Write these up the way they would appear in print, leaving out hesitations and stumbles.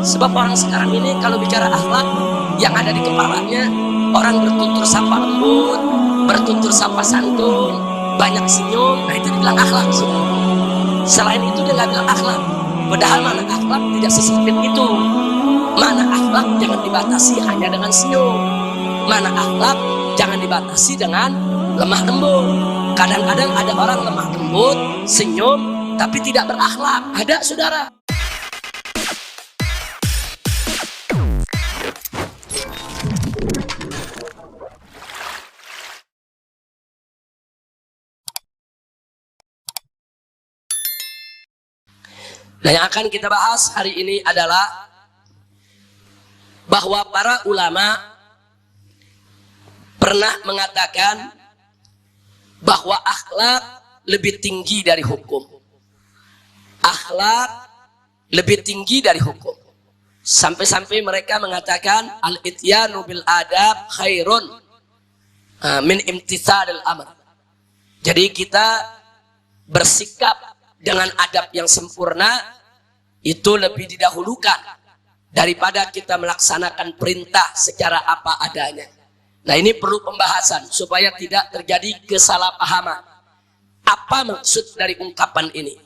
Sebab orang sekarang ini kalau bicara akhlak, yang ada di kepalanya orang bertutur sapa lembut, bertutur sapa santun, banyak senyum. Nah itu dibilang akhlak. Selain itu dia nggak bilang akhlak. Padahal mana akhlak tidak sesempit itu. Mana akhlak jangan dibatasi hanya dengan senyum. Mana akhlak jangan dibatasi dengan lemah lembut. Kadang-kadang ada orang lemah lembut, senyum, tapi tidak berakhlak. Ada, saudara. Nah, yang akan kita bahas hari ini adalah bahwa para ulama pernah mengatakan bahwa akhlak lebih tinggi dari hukum. Akhlak lebih tinggi dari hukum. Sampai-sampai mereka mengatakan al-ityanu bil adab khairun min imtithalil amr. Jadi kita bersikap dengan adab yang sempurna itu lebih didahulukan daripada kita melaksanakan perintah secara apa adanya. Nah, ini perlu pembahasan supaya tidak terjadi kesalahpahaman. Apa maksud dari ungkapan ini?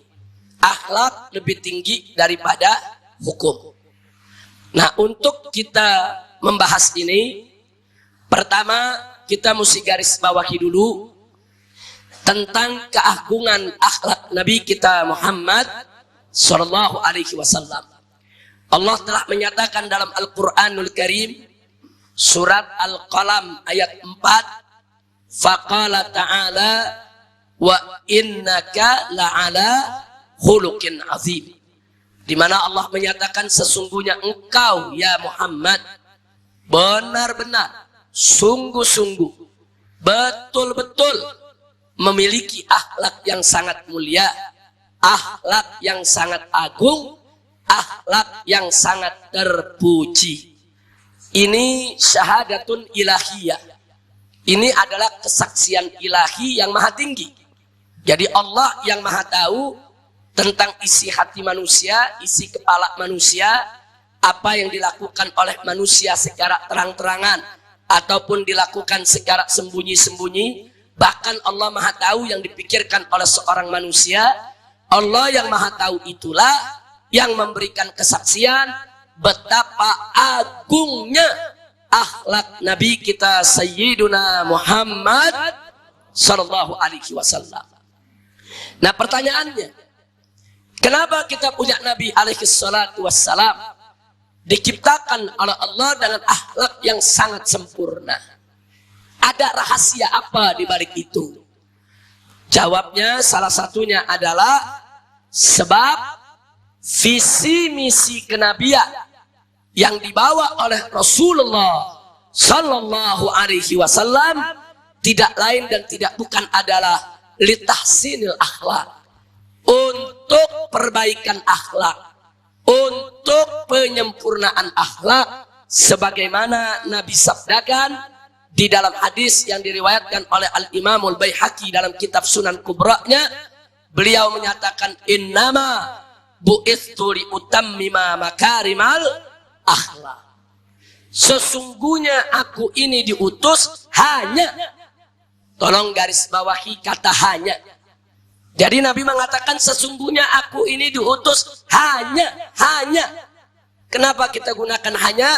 Akhlak lebih tinggi daripada hukum. Nah, untuk kita membahas ini, pertama kita mesti garis bawahi dulu tentang keagungan akhlak Nabi kita Muhammad sallallahu alaihi wasallam. Allah telah menyatakan dalam Al-Qur'anul Karim surat Al-Qalam ayat 4, faqala ta'ala wa innaka la'ala khuluqin azim. Di mana Allah menyatakan sesungguhnya engkau ya Muhammad benar-benar sungguh-sungguh betul-betul memiliki akhlak yang sangat mulia, akhlak yang sangat agung, akhlak yang sangat terpuji. Ini syahadatun ilahiyah. Ini adalah kesaksian ilahi yang maha tinggi. Jadi Allah yang maha tahu tentang isi hati manusia, isi kepala manusia, apa yang dilakukan oleh manusia secara terang-terangan ataupun dilakukan secara sembunyi-sembunyi. Bahkan Allah maha tahu yang dipikirkan oleh seorang manusia. Allah yang maha tahu itulah yang memberikan kesaksian betapa agungnya akhlak Nabi kita Sayyiduna Muhammad sallallahu alaihi wasallam. Nah, pertanyaannya, kenapa kita punya Nabi alaihi salatu wassalam diciptakan oleh Allah dengan akhlak yang sangat sempurna? Ada rahasia apa di balik itu? Jawabnya salah satunya adalah sebab visi misi kenabian yang dibawa oleh Rasulullah sallallahu alaihi wasallam tidak lain dan tidak bukan adalah litahsinil akhlak, untuk perbaikan akhlak, untuk penyempurnaan akhlak, sebagaimana Nabi sabdakan di dalam hadis yang diriwayatkan oleh Al-Imamul Baihaqi dalam kitab Sunan Kubra-nya. Beliau menyatakan innama bu'ithu liutammima makarimal akhlak. Sesungguhnya aku ini diutus hanya, tolong garis bawahi kata hanya. Jadi Nabi mengatakan sesungguhnya aku ini diutus hanya. Kenapa kita gunakan hanya?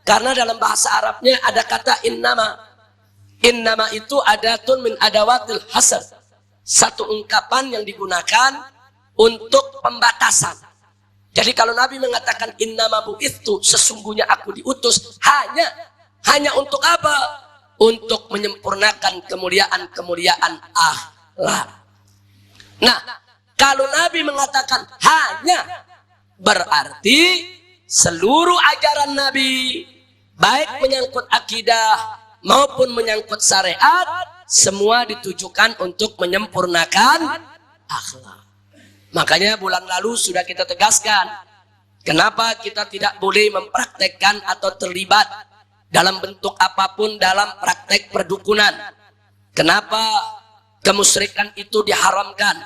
Karena dalam bahasa Arabnya ada kata innama. Innama itu adatun min adawatil hasr. Satu ungkapan yang digunakan untuk pembatasan. Jadi kalau Nabi mengatakan innama bu'ithu, sesungguhnya aku diutus hanya untuk apa? Untuk menyempurnakan kemuliaan akhlak. Nah, kalau Nabi mengatakan hanya, berarti seluruh ajaran Nabi, baik menyangkut akidah maupun menyangkut syariat, semua ditujukan untuk menyempurnakan akhlak. Makanya bulan lalu sudah kita tegaskan, kenapa kita tidak boleh mempraktekkan atau terlibat dalam bentuk apapun dalam praktek perdukunan. Kenapa kemusyrikan itu diharamkan?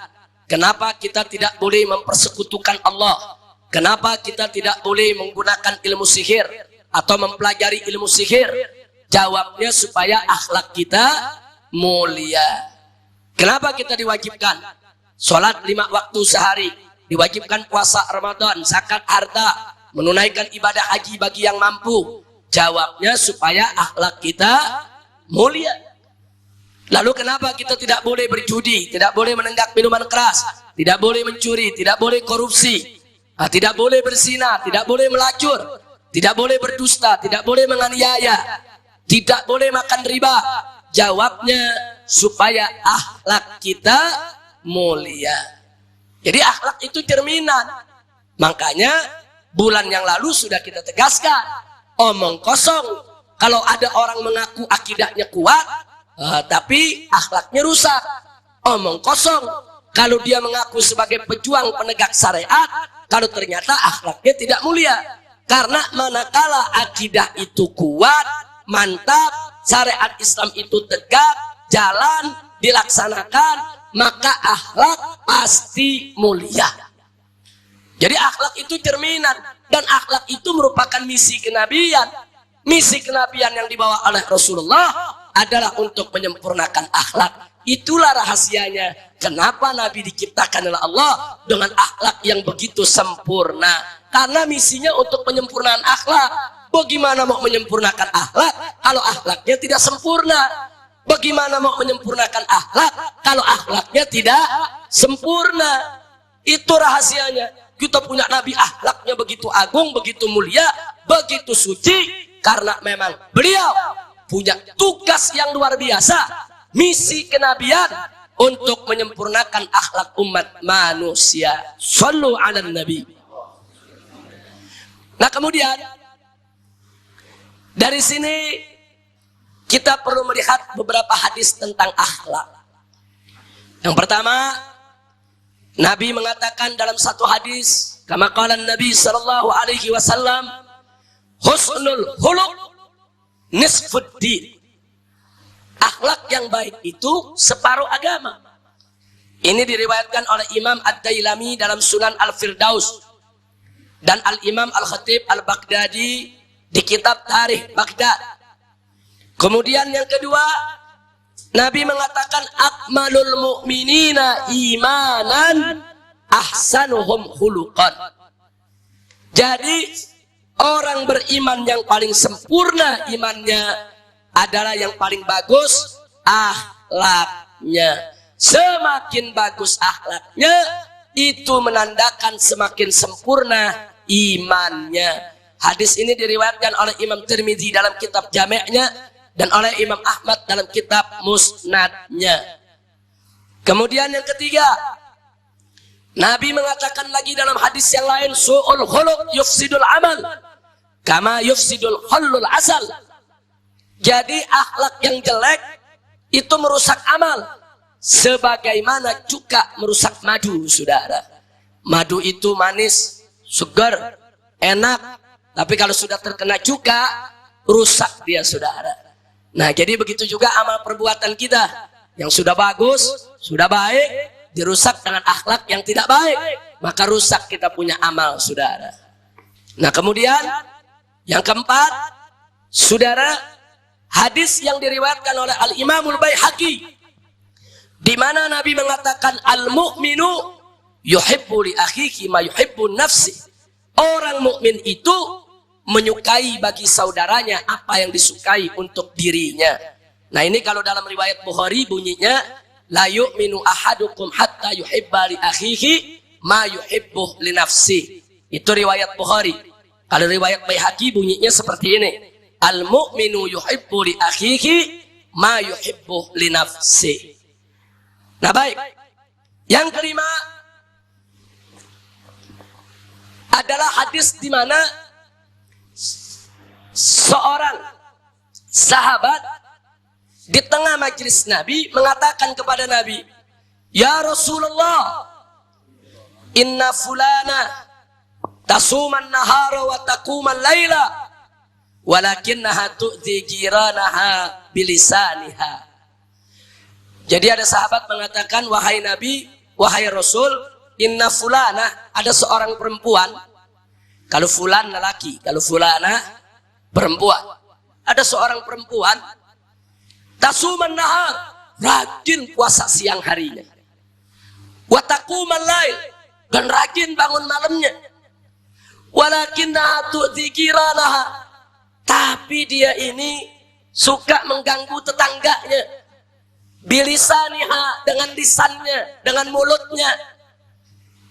Kenapa kita tidak boleh mempersekutukan Allah? Kenapa kita tidak boleh menggunakan ilmu sihir atau mempelajari ilmu sihir? Jawabnya supaya akhlak kita mulia. Kenapa kita diwajibkan sholat 5 waktu sehari, diwajibkan puasa Ramadan, zakat harta, menunaikan ibadah haji bagi yang mampu? Jawabnya supaya akhlak kita mulia. Lalu kenapa kita tidak boleh berjudi, tidak boleh menenggak minuman keras, tidak boleh mencuri, tidak boleh korupsi, tidak boleh berzina, tidak boleh melacur, tidak boleh berdusta, tidak boleh menganiaya, tidak boleh makan riba? Jawabnya supaya akhlak kita mulia. Jadi akhlak itu cerminan. Makanya bulan yang lalu sudah kita tegaskan, omong kosong. Kalau ada orang mengaku akidahnya kuat, tapi akhlaknya rusak, omong kosong. Kalau dia mengaku sebagai pejuang penegak syariat, kalau ternyata akhlaknya tidak mulia. Karena manakala akidah itu kuat, mantap, syariat Islam itu tegak, jalan, dilaksanakan, maka akhlak pasti mulia. Jadi akhlak itu cerminan, dan akhlak itu merupakan misi kenabian. Misi kenabian yang dibawa oleh Rasulullah adalah untuk menyempurnakan akhlak. Itulah rahasianya kenapa Nabi diciptakan oleh Allah dengan akhlak yang begitu sempurna. Karena misinya untuk penyempurnaan akhlak. Bagaimana mau menyempurnakan akhlak kalau akhlaknya tidak sempurna? Bagaimana mau menyempurnakan akhlak kalau akhlaknya tidak sempurna? Itu rahasianya. Kita punya Nabi akhlaknya begitu agung, begitu mulia, begitu suci, karena memang beliau punya tugas yang luar biasa. Misi kenabian untuk menyempurnakan akhlak umat manusia. Shallu ala nabi. Nah kemudian dari sini kita perlu melihat beberapa hadis tentang akhlak. Yang pertama, Nabi mengatakan dalam satu hadis, kama qala Nabi sallallahu alaihi wasallam, husnul khuluq nisfuddin. Akhlak yang baik itu separuh agama. Ini diriwayatkan oleh Imam Ad-Dailami dalam Sunan Al-Firdaus dan Al-Imam Al-Khatib Al-Baghdadi di kitab Tarikh Baghdad. Kemudian yang kedua, Nabi mengatakan akmalul mu'minina imanan ahsanuhum khuluqan. Jadi orang beriman yang paling sempurna imannya adalah yang paling bagus akhlaknya. Semakin bagus akhlaknya, itu menandakan semakin sempurna imannya. Hadis ini diriwayatkan oleh Imam Tirmidzi dalam kitab Jami'-nya dan oleh Imam Ahmad dalam kitab Musnad-nya. Kemudian yang ketiga, Nabi mengatakan lagi dalam hadis yang lain, su'ul khuluq yufsidul amal kama yufsidul khallul asal. Jadi akhlak yang jelek itu merusak amal sebagaimana cuka merusak madu, saudara. Madu itu manis, segar, enak, tapi kalau sudah terkena cuka rusak dia, saudara. Nah jadi begitu juga amal perbuatan kita yang sudah bagus, sudah baik, dirusak dengan akhlak yang tidak baik, maka rusak kita punya amal, saudara. Nah kemudian yang keempat, saudara, hadis yang diriwayatkan oleh Al-Imamul Baihaqi, di mana Nabi mengatakan al-mu'minu yuhibbu li akhihi ma yuhibbu nafsi. Orang mukmin itu menyukai bagi saudaranya apa yang disukai untuk dirinya. Nah ini kalau dalam riwayat Bukhari bunyinya la yu'minu ahadukum hatta yuhibba li akhihi ma yuhibbu li nafsi. Itu riwayat Bukhari. Kalau riwayat Baihaqi bunyinya seperti ini, al-mu'minu yuhibbu li akhihi ma yuhibbu li nafsi. Nah baik, yang kelima adalah hadis di mana seorang sahabat di tengah majelis Nabi mengatakan kepada Nabi, ya Rasulullah, inna fulana tasuman nahara wa taquman laila walakinnaha tu'zi jiranaha bilisaniha. Jadi ada sahabat mengatakan, wahai Nabi, wahai Rasul, inna fulana, ada seorang perempuan Kalau fulan lelaki, kalau fulana perempuan. Ada seorang perempuan tasuman nahar, rajin puasa siang harinya. Wa taqumal lail, dan rajin bangun malamnya. Walakinnaha tu'ti jiranaha, tapi dia ini suka mengganggu tetangganya. Bilisaniha, dengan lisannya, dengan mulutnya.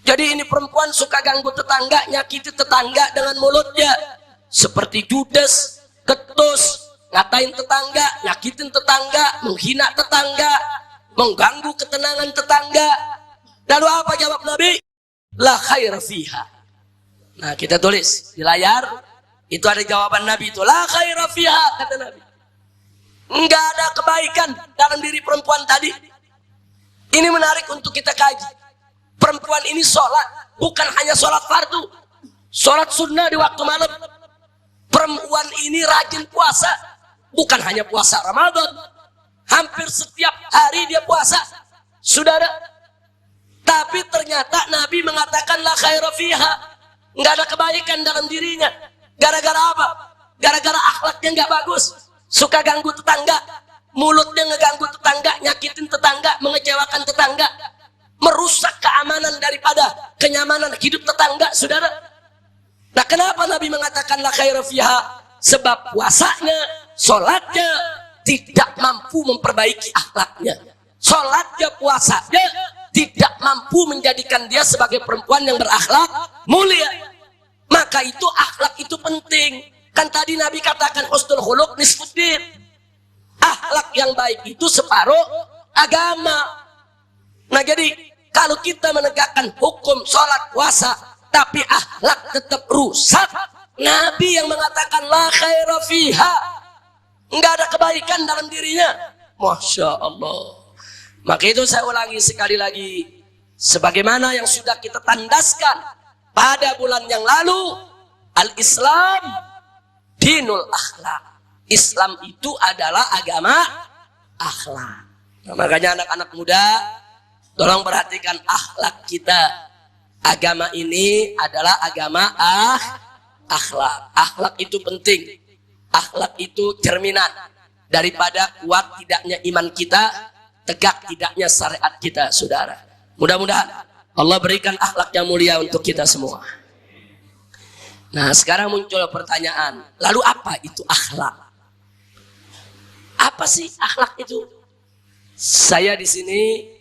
Jadi ini perempuan suka ganggu tetangga, nyakiti tetangga dengan mulutnya. Seperti judes, ketus, ngatain tetangga, nyakitin tetangga, menghina tetangga, mengganggu ketenangan tetangga. Lalu apa jawab Nabi? La khaira fiha. Nah, kita tulis di layar, itu ada jawaban Nabi itu. La khaira fiha, kata Nabi. Enggak ada kebaikan dalam diri perempuan tadi. Ini menarik untuk kita kaji. Perempuan ini sholat, bukan hanya sholat fardu, sholat sunnah di waktu malam. Perempuan ini rajin puasa, bukan hanya puasa Ramadan, hampir setiap hari dia puasa, saudara. Tapi ternyata Nabi mengatakan la khaira fiha, nggak ada kebaikan dalam dirinya. Gara-gara apa? Gara-gara akhlaknya nggak bagus, suka ganggu tetangga, mulutnya ngeganggu tetangga, nyakitin tetangga, mengecewakan tetangga, merusak keamanan daripada kenyamanan hidup tetangga, saudara. Nah, kenapa Nabi mengatakan la khaira fiha? Sebab puasanya, sholatnya tidak mampu memperbaiki akhlaknya. Sholatnya, puasanya tidak mampu menjadikan dia sebagai perempuan yang berakhlak mulia. Maka itu akhlak itu penting. Kan tadi Nabi katakan husnul khuluq nisfuddin. Akhlak yang baik itu separuh agama. Nah, jadi kalau kita menegakkan hukum sholat puasa tapi akhlak tetap rusak, Nabi yang mengatakan la khaira fiha, enggak ada kebaikan dalam dirinya. Masya Allah. Maka itu saya ulangi sekali lagi, sebagaimana yang sudah kita tandaskan pada bulan yang lalu, al-Islam dinul akhlak. Islam itu adalah agama akhlak. Nah, makanya anak-anak muda, tolong perhatikan akhlak kita. Agama ini adalah agama akhlak. Akhlak itu penting. Akhlak itu cerminan daripada kuat tidaknya iman kita, tegak tidaknya syariat kita, saudara. Mudah-mudahan Allah berikan akhlak yang mulia untuk kita semua. Nah, sekarang muncul pertanyaan, lalu apa itu akhlak? Apa sih akhlak itu? Saya di sini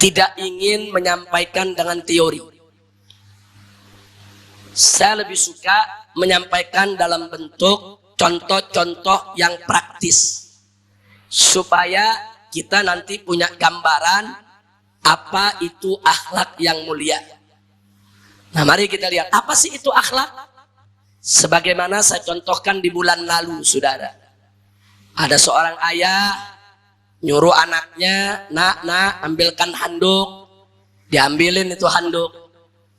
tidak ingin menyampaikan dengan teori. Saya lebih suka menyampaikan dalam bentuk contoh-contoh yang praktis, supaya kita nanti punya gambaran apa itu akhlak yang mulia. Nah, mari kita lihat apa sih itu akhlak. Sebagaimana saya contohkan di bulan lalu, saudara. Ada seorang ayah nyuruh anaknya, nak, ambilkan handuk. Diambilin itu handuk.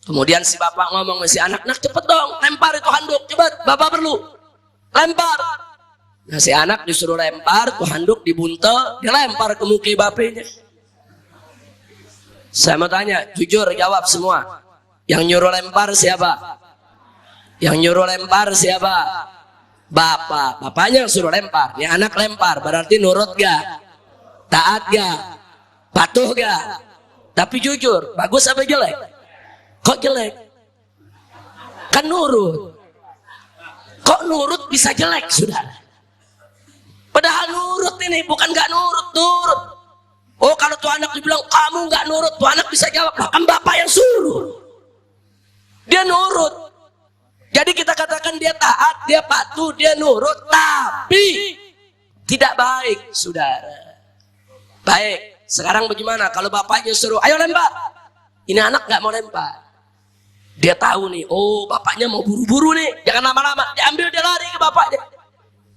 Kemudian si bapak ngomong si anak, nak cepet dong, lempar itu handuk, cepet, bapak perlu. Lempar. Nah, si anak disuruh lempar, tuh handuk dibuntel, dilempar ke muka bapaknya. Saya mau tanya, jujur jawab semua. Yang nyuruh lempar siapa? Yang nyuruh lempar siapa? Bapak. Bapaknya yang suruh lempar. Ini anak lempar, berarti nurut gak? Taat gak? Patuh gak? Tapi jujur, bagus apa jelek? Kok jelek? Kan nurut. Kok nurut bisa jelek, saudara? Padahal nurut ini, bukan gak nurut, nurut. Oh, kalau tuh anak dibilang kamu gak nurut, tuh anak bisa jawab, kan bapak yang suruh. Dia nurut. Jadi kita katakan dia taat, dia patuh, dia nurut, tapi tidak baik, saudara. Baik, sekarang bagaimana kalau bapaknya suruh, ayo lempar. Ini anak gak mau lempar. Dia tahu nih, oh bapaknya mau buru-buru nih, jangan lama-lama. Diambil, dia lari ke bapaknya.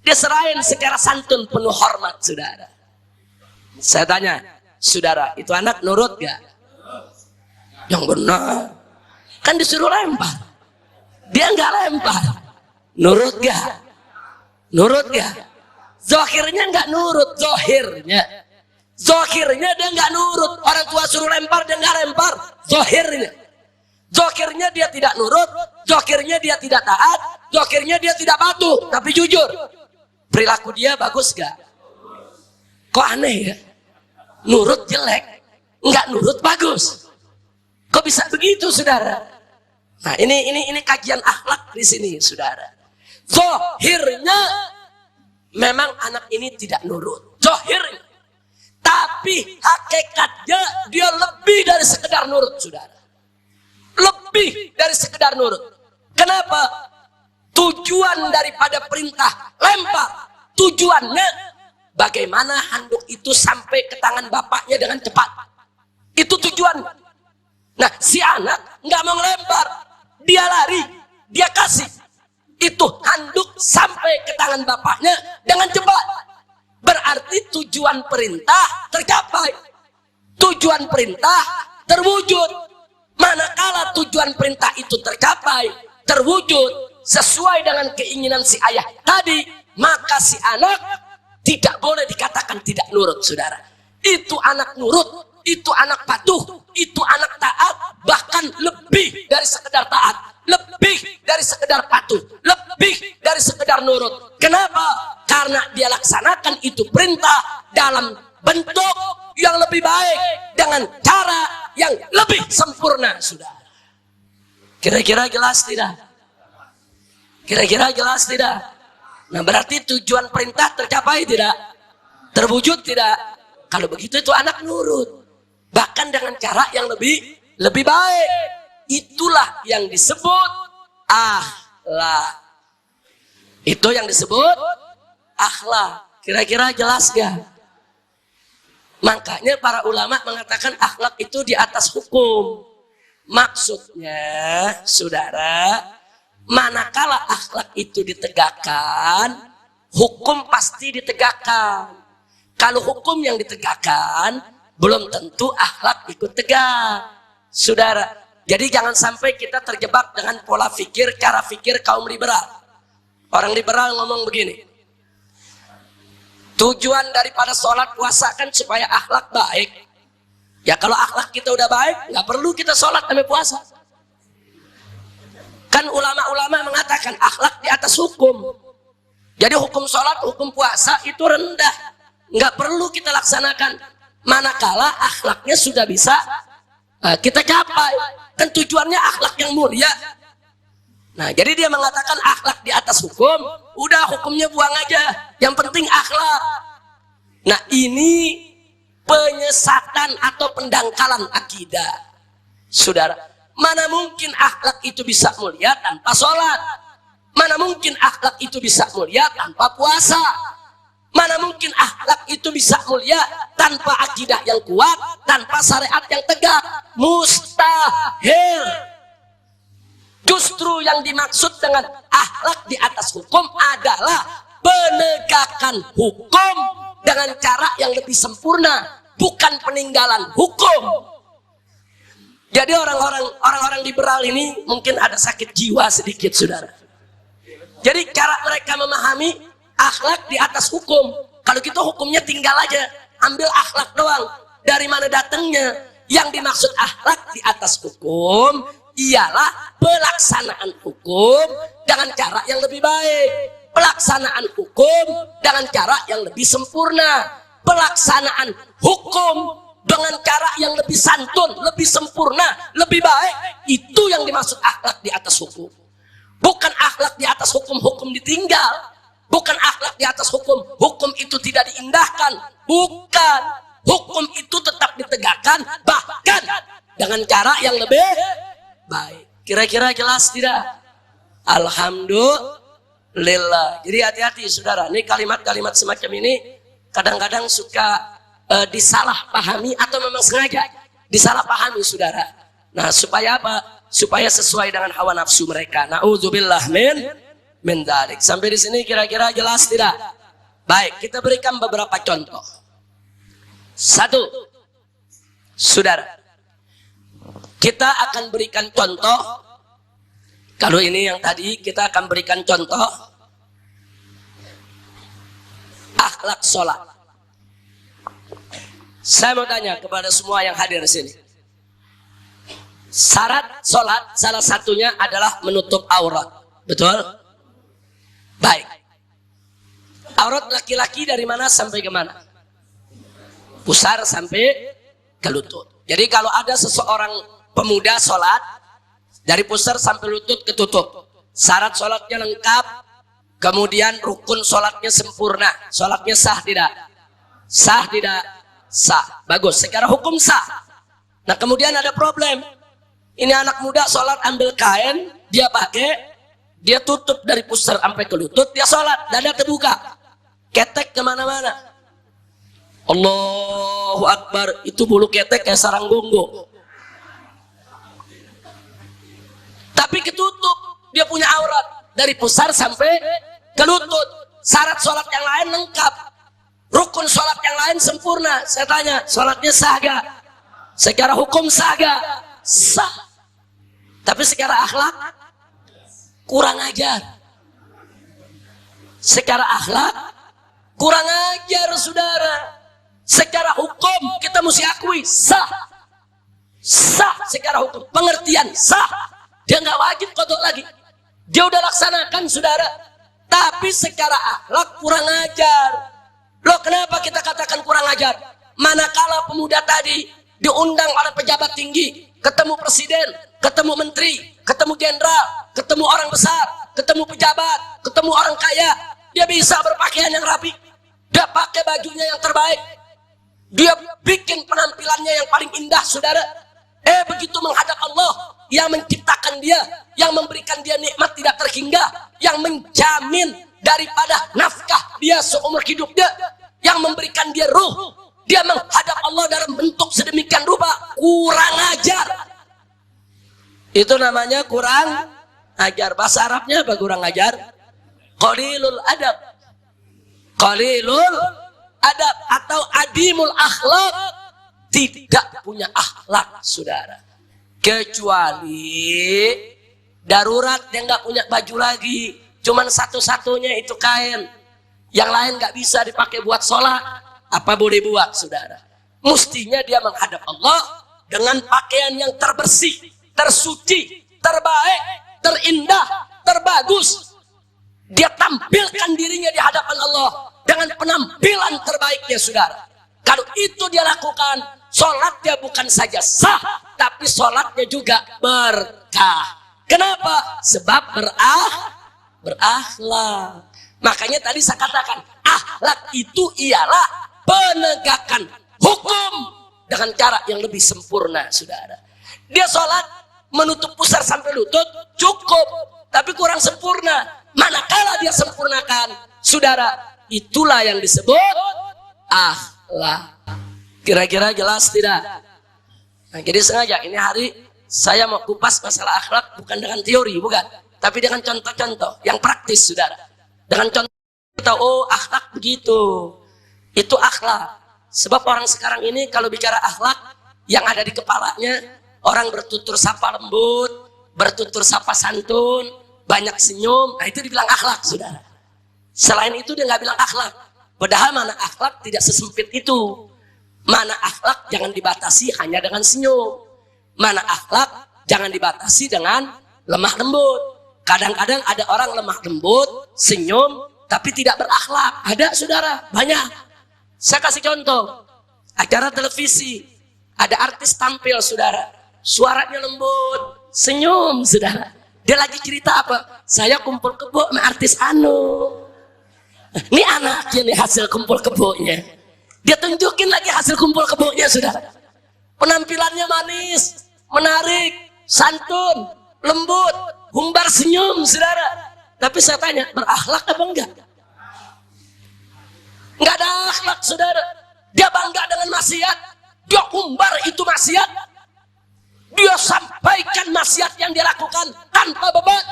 Dia serahin secara santun, penuh hormat, saudara. Saya tanya, saudara, itu anak nurut gak? Yang benar. Kan disuruh lempar. Dia nggak lempar. Nurut gak? Nurut gak? Zohirnya nggak nurut, zohirnya. Zohirnya dia nggak nurut. Orang tua suruh lempar, dia nggak lempar. Zohirnya. Zokirnya dia tidak nurut, zokirnya dia tidak taat, zokirnya dia tidak patuh, tapi jujur. Perilaku dia bagus gak? Kok aneh ya? Nurut jelek, nggak nurut bagus. Kok bisa begitu, saudara? Nah, ini kajian akhlak di sini, saudara. Zohirnya memang anak ini tidak nurut, zohirnya. Tapi hakikatnya dia lebih dari sekedar nurut, saudara. Lebih dari sekedar nurut. Kenapa? Tujuan daripada perintah lempar, tujuannya bagaimana handuk itu sampai ke tangan bapaknya dengan cepat. Itu tujuan. Nah, si anak nggak mau ngelempar, dia lari, dia kasih. Itu handuk sampai ke tangan bapaknya dengan cepat. Berarti tujuan perintah tercapai. Tujuan perintah terwujud. Manakala tujuan perintah itu tercapai, terwujud sesuai dengan keinginan si ayah tadi, maka si anak tidak boleh dikatakan tidak nurut, saudara. Itu anak nurut, itu anak patuh, itu anak taat, bahkan lebih dari sekedar taat, lebih dari sekedar patuh, lebih dari sekedar nurut. Kenapa? Karena dia laksanakan itu perintah dalam bentuk yang lebih baik, dengan cara yang lebih sempurna, saudara. Kira-kira jelas tidak? Kira-kira jelas tidak? Nah, berarti tujuan perintah tercapai tidak? Terwujud tidak? Kalau begitu itu anak nurut. Bahkan dengan cara yang lebih baik. Itulah yang disebut akhlak. Itu yang disebut akhlak. Kira-kira jelas gak? Makanya para ulama mengatakan akhlak itu di atas hukum. Maksudnya, saudara, manakala akhlak itu ditegakkan, hukum pasti ditegakkan. Kalau hukum yang ditegakkan, belum tentu akhlak ikut tegak, saudara. Jadi jangan sampai kita terjebak dengan pola pikir, cara pikir kaum liberal. Orang liberal ngomong begini, tujuan daripada sholat puasa kan supaya akhlak baik. Ya kalau akhlak kita udah baik, nggak perlu kita sholat sampai puasa. Kan ulama-ulama mengatakan akhlak di atas hukum. Jadi hukum sholat, hukum puasa itu rendah, nggak perlu kita laksanakan. Manakala akhlaknya sudah bisa kita capai. Kan tujuannya akhlak yang mulia. Nah, jadi dia mengatakan akhlak di atas hukum, udah hukumnya buang aja. Yang penting akhlak. Nah, ini penyesatan atau pendangkalan akidah. Saudara, mana mungkin akhlak itu bisa mulia tanpa sholat? Mana mungkin akhlak itu bisa mulia tanpa puasa? Mana mungkin akhlak itu bisa mulia tanpa akidah yang kuat, tanpa syariat yang tegak? Mustahil. Justru yang dimaksud dengan akhlak di atas hukum adalah penegakan hukum dengan cara yang lebih sempurna, bukan peninggalan hukum. Jadi orang-orang liberal ini mungkin ada sakit jiwa sedikit, saudara. Jadi cara mereka memahami akhlak di atas hukum. Kalau gitu hukumnya tinggal aja, ambil akhlak doang. Dari mana datangnya? Yang dimaksud akhlak di atas hukum ialah pelaksanaan hukum dengan cara yang lebih baik, pelaksanaan hukum dengan cara yang lebih sempurna, pelaksanaan hukum dengan cara yang lebih santun, lebih sempurna, lebih baik. Itu yang dimaksud akhlak di atas hukum. Bukan akhlak di atas hukum, hukum ditinggal. Bukan akhlak di atas hukum, hukum itu tidak diindahkan. Bukan, hukum itu tetap ditegakkan, bahkan dengan cara yang lebih baik. Kira-kira jelas tidak? Alhamdulillah. Jadi hati-hati, saudara. Ini kalimat-kalimat semacam ini kadang-kadang suka disalahpahami atau memang sengaja disalahpahami, saudara. Nah, supaya apa? Supaya sesuai dengan hawa nafsu mereka. Na'udzubillah min dzalik. Sampai di sini kira-kira jelas tidak? Baik, kita berikan beberapa contoh. Satu, saudara, kita akan berikan contoh. Kalau ini yang tadi, kita akan berikan contoh akhlak sholat. Saya mau tanya kepada semua yang hadir di sini, Syarat sholat salah satunya adalah menutup aurat. Betul? Baik. Aurat laki-laki dari mana sampai ke mana? Pusar sampai ke lutut. Jadi kalau ada seseorang pemuda sholat, dari pusar sampai lutut ketutup. Syarat sholatnya lengkap, kemudian rukun sholatnya sempurna. Sholatnya sah tidak? Sah tidak? Sah. Bagus, secara hukum sah. Nah kemudian ada problem. Ini anak muda sholat ambil kain, dia pakai, dia tutup dari pusar sampai ke lutut, dia sholat, dada terbuka, ketek kemana-mana. Allahu Akbar, itu bulu ketek kayak sarang gonggong. Tapi ketutup, dia punya aurat dari pusar sampai ke lutut. Syarat sholat yang lain lengkap, rukun sholat yang lain sempurna. Saya tanya, sholatnya sah gak? Secara hukum sah gak? Sah. Tapi secara akhlak kurang ajar. Secara akhlak kurang ajar, saudara. Secara hukum kita mesti akui sah. Sah secara hukum, pengertian sah. Dia nggak wajib kodok lagi. Dia udah laksanakan, saudara. Tapi secara akhlak kurang ajar. Loh kenapa kita katakan kurang ajar? Manakala pemuda tadi diundang oleh pejabat tinggi, ketemu presiden, ketemu menteri, ketemu jenderal, ketemu orang besar, ketemu pejabat, ketemu orang kaya, dia bisa berpakaian yang rapi, dia pakai bajunya yang terbaik, dia bikin penampilannya yang paling indah, saudara. Begitu menghadap Allah yang menciptakan dia, yang memberikan dia nikmat tidak terhingga, yang menjamin daripada nafkah dia seumur hidup dia, yang memberikan dia ruh, dia menghadap Allah dalam bentuk sedemikian rupa, kurang ajar. Itu namanya kurang ajar. Bahasa Arabnya apa kurang ajar? Qalilul adab. Qalilul adab atau adimul akhlak. Tidak punya akhlak, saudara. Kecuali darurat, dia nggak punya baju lagi, cuman satu-satunya itu kain, yang lain nggak bisa dipakai buat sholat. Apa boleh buat, saudara? Mestinya dia menghadap Allah dengan pakaian yang terbersih, tersuci, terbaik, terindah, terbagus. Dia tampilkan dirinya di hadapan Allah dengan penampilan terbaiknya, saudara. Kalau itu dia lakukan, sholatnya bukan saja sah, tapi sholatnya juga berkah. Kenapa? Sebab berakhlak. Makanya tadi saya katakan, akhlak itu ialah penegakan hukum dengan cara yang lebih sempurna, saudara. Dia sholat menutup pusar sampai lutut cukup, tapi kurang sempurna. Manakala dia sempurnakan, saudara, itulah yang disebut akhlak. Kira-kira jelas tidak? Nah, jadi sengaja ini hari saya mau kupas masalah akhlak, bukan dengan teori, bukan, tapi dengan contoh-contoh yang praktis, saudara. Dengan contoh kita, oh akhlak begitu, itu akhlak. Sebab orang sekarang ini kalau bicara akhlak, yang ada di kepalanya orang bertutur sapa lembut, bertutur sapa santun, banyak senyum. Nah itu dibilang akhlak, saudara. Selain itu dia nggak bilang akhlak. Padahal mana akhlak tidak sesempit itu. Mana akhlak jangan dibatasi hanya dengan senyum. Mana akhlak jangan dibatasi dengan lemah lembut. Kadang-kadang ada orang lemah lembut, senyum, tapi tidak berakhlak. Ada, saudara, banyak. Saya kasih contoh. Acara televisi, ada artis tampil, saudara. Suaranya lembut, senyum, saudara. Dia lagi cerita apa? Saya kumpul kebo sama artis anu. Ini anaknya nih hasil kumpul kebonya. Dia tunjukin lagi hasil kumpul kebonya, saudara. Penampilannya manis, menarik, santun, lembut, humbar senyum, saudara. Tapi saya tanya, berakhlak apa enggak? Enggak ada akhlak, saudara. Dia bangga dengan maksiat, dia humbar itu maksiat, dia sampaikan maksiat yang dia lakukan tanpa beban.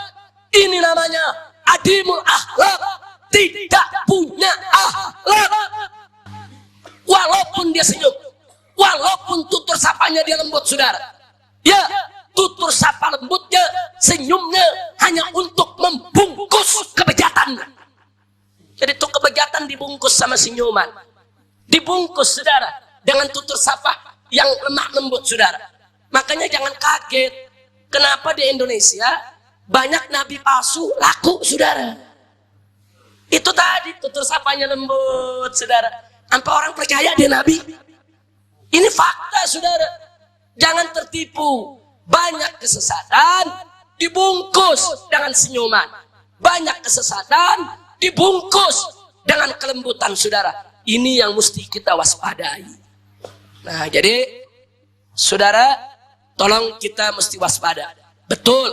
Ini namanya adimul akhlak, tidak punya akhlak. Walaupun dia senyum, walaupun tutur sapanya dia lembut, saudara. Ya, tutur sapa lembutnya, senyumnya hanya untuk membungkus kebejatan. Jadi itu kebejatan dibungkus sama senyuman, dibungkus, saudara, dengan tutur sapa yang lemah lembut, saudara. Makanya jangan kaget kenapa di Indonesia banyak nabi palsu laku, saudara. Itu tadi tutur sapanya lembut, saudara. Sampai orang percaya dia nabi. Ini fakta, saudara. Jangan tertipu. Banyak kesesatan dibungkus dengan senyuman. Banyak kesesatan dibungkus dengan kelembutan, saudara. Ini yang mesti kita waspadai. Nah, jadi saudara, tolong kita mesti waspada. Betul,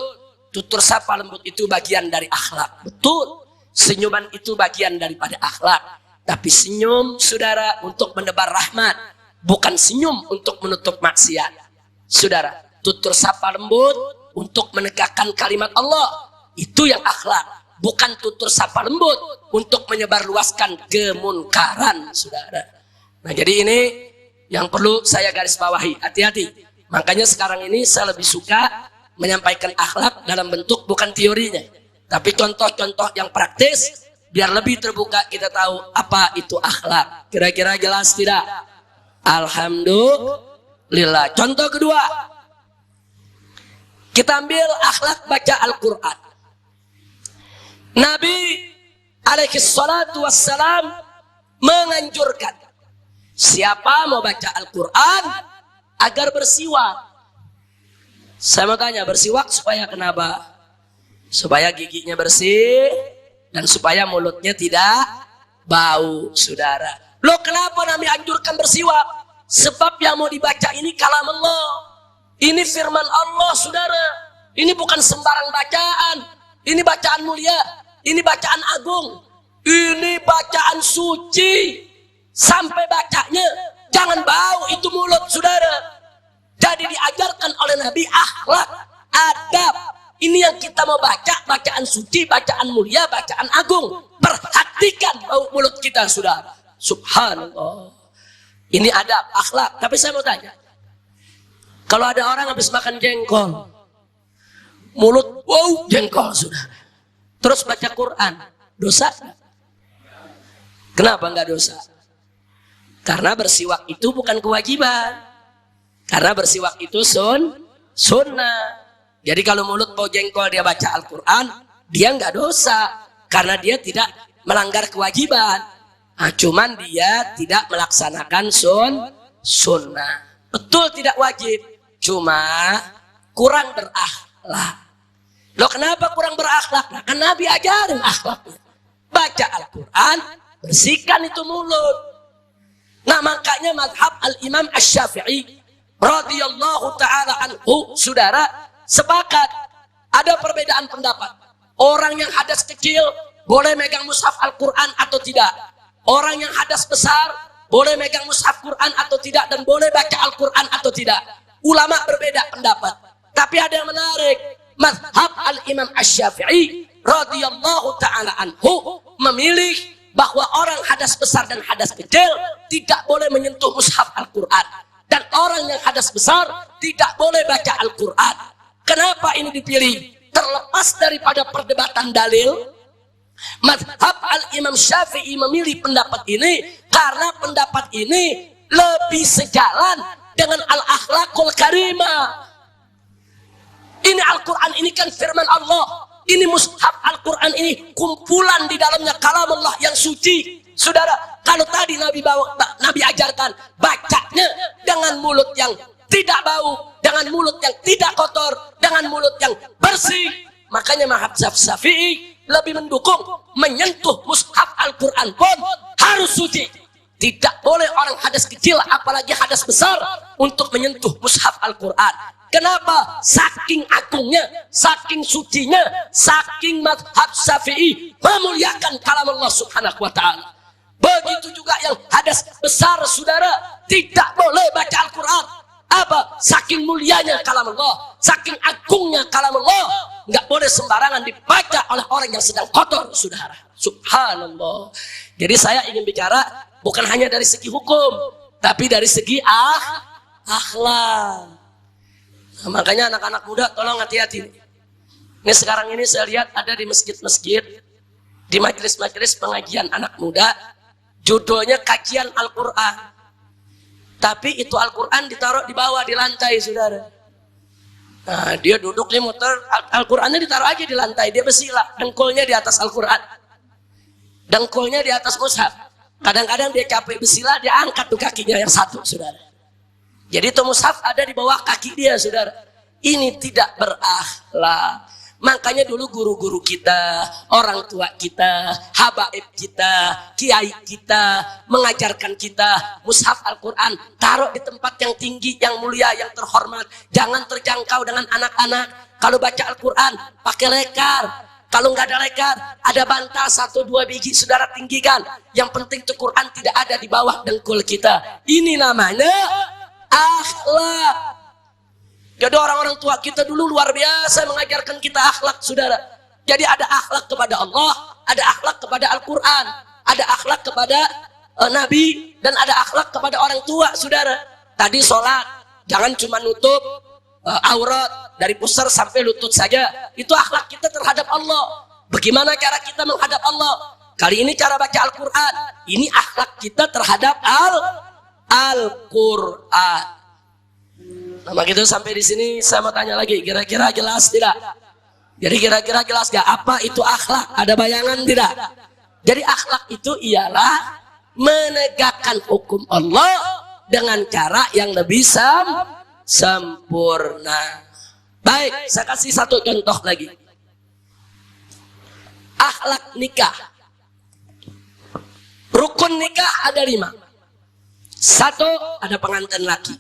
tutur sapa lembut itu bagian dari akhlak. Betul, senyuman itu bagian daripada akhlak. Tapi senyum, saudara, untuk menebar rahmat, bukan senyum untuk menutup maksiat. Saudara, tutur sapa lembut untuk menegakkan kalimat Allah. Itu yang akhlak. Bukan tutur sapa lembut untuk menyebarluaskan kemunkaran, saudara. Nah, jadi ini yang perlu saya garis bawahi. Hati-hati. Makanya sekarang ini saya lebih suka menyampaikan akhlak dalam bentuk bukan teorinya, tapi contoh-contoh yang praktis, biar lebih terbuka kita tahu apa itu akhlak. Kira-kira jelas tidak? Alhamdulillah. Contoh kedua, kita ambil akhlak baca Al-Quran. Nabi alaihi salatu wassalam menganjurkan siapa mau baca Al-Quran agar bersiwak. Saya mau tanya, bersiwak supaya kenapa? Supaya giginya bersih dan supaya mulutnya tidak bau, saudara. Loh, kenapa Nabi anjurkan bersiwak? Sebab yang mau dibaca ini kalam Allah. Ini firman Allah, saudara. Ini bukan sembarang bacaan. Ini bacaan mulia. Ini bacaan agung. Ini bacaan suci. Sampai bacanya jangan bau itu mulut, saudara. Jadi diajarkan oleh Nabi akhlak, adab. Ini yang kita mau baca, bacaan suci, bacaan mulia, bacaan agung. Perhatikan bau mulut kita, saudara. Subhanallah. Ini adab, akhlak. Tapi saya mau tanya, kalau ada orang habis makan jengkol, mulut wow jengkol, saudara, terus baca Quran, dosa? Kenapa enggak dosa? Karena bersiwak itu bukan kewajiban. Karena bersiwak itu sunnah. Jadi kalau mulut bau jengkol dia baca Al-Quran, dia enggak dosa. Karena dia tidak melanggar kewajiban. Nah, cuman dia tidak melaksanakan sunnah. Betul tidak wajib, cuma kurang berakhlak. Loh, kenapa kurang berakhlak? Nah, kan Nabi ajarin akhlaknya. Baca Al-Quran, bersihkan itu mulut. Nah, makanya madhab Al-Imam Asy-Syafi'i radhiyallahu ta'ala anhu, saudara, sepakat. Ada perbedaan pendapat. Orang yang hadas kecil boleh megang mushaf Al-Quran atau tidak. Orang yang hadas besar boleh megang mushaf Quran atau tidak, dan boleh baca Al-Quran atau tidak. Ulama berbeda pendapat. Tapi ada yang menarik. Madhab Al-Imam Asy-Syafi'i radhiyallahu ta'ala anhu memilih bahwa orang hadas besar dan hadas kecil tidak boleh menyentuh mushaf Al-Quran. Dan orang yang hadas besar tidak boleh baca Al-Quran. Kenapa ini dipilih? Terlepas daripada perdebatan dalil, madhab Al-Imam Syafi'i memilih pendapat ini karena pendapat ini lebih sejalan dengan Al-Akhlaqul Karimah. Ini Al-Quran ini kan firman Allah. Ini mushaf Al-Quran ini kumpulan di dalamnya kalam Allah yang suci. Saudara, kalau tadi Nabi ajarkan bacanya dengan mulut yang tidak bau, dengan mulut yang tidak kotor, dengan mulut yang bersih. Makanya mazhab Syafi'i lebih mendukung menyentuh mushaf Al-Quran pun harus suci. Tidak boleh orang hadas kecil apalagi hadas besar untuk menyentuh mushaf Al-Quran. Kenapa? Saking agungnya, saking sucinya, saking mazhab Syafi'i memuliakan kalam Allah Subhanahu wa ta'ala. Begitu juga yang hadas besar, saudara, tidak boleh baca Al-Quran. Apa? Saking mulianya kalam Allah, saking agungnya kalam Allah, nggak boleh sembarangan dibaca oleh orang yang sedang kotor, saudara. Subhanallah. Jadi saya ingin bicara bukan hanya dari segi hukum, tapi dari segi akhlak. Nah, makanya anak-anak muda tolong hati-hati. Ini sekarang ini saya lihat ada di masjid-masjid, di majelis-majelis pengajian anak muda, judulnya kajian Al-Quran. Tapi itu Al-Quran ditaruh di bawah, di lantai, saudara. Nah, dia duduk nih muter, Al-Qur'annya ditaruh aja di lantai, dia bersila, dengkulnya di atas Al-Qur'an. Dengkulnya di atas mushaf. Kadang-kadang dia capek bersila, dia angkat tuh kakinya yang satu, saudara. Jadi tuh mushaf ada di bawah kaki dia, saudara. Ini tidak berakhlak. Makanya dulu guru-guru kita, orang tua kita, habaib kita, kiai kita mengajarkan kita mushaf Al-Quran taruh di tempat yang tinggi, yang mulia, yang terhormat. Jangan terjangkau dengan anak-anak. Kalau baca Al-Quran pakai lekar. Kalau nggak ada lekar, ada bantal 1-2 biji, saudara tinggikan. Yang penting tuh Quran tidak ada di bawah dengkul kita. Ini namanya akhlak. Jadi orang-orang tua kita dulu luar biasa mengajarkan kita akhlak, saudara. Jadi ada akhlak kepada Allah, ada akhlak kepada Al-Quran, ada akhlak kepada Nabi, dan ada akhlak kepada orang tua, saudara. Tadi sholat, jangan cuma nutup aurat dari pusar sampai lutut saja. Itu akhlak kita terhadap Allah. Bagaimana cara kita menghadap Allah? Kali ini cara baca Al-Quran. Ini akhlak kita terhadap Al-Quran. Nah, begitu sampai di sini saya mau tanya lagi, kira-kira jelas tidak? Jadi kira-kira jelas gak apa itu akhlak? Ada bayangan tidak? Jadi akhlak itu ialah menegakkan hukum Allah dengan cara yang lebih sempurna. Baik, saya kasih satu contoh lagi. Akhlak nikah. Rukun nikah ada 5. 1, ada pengantin laki.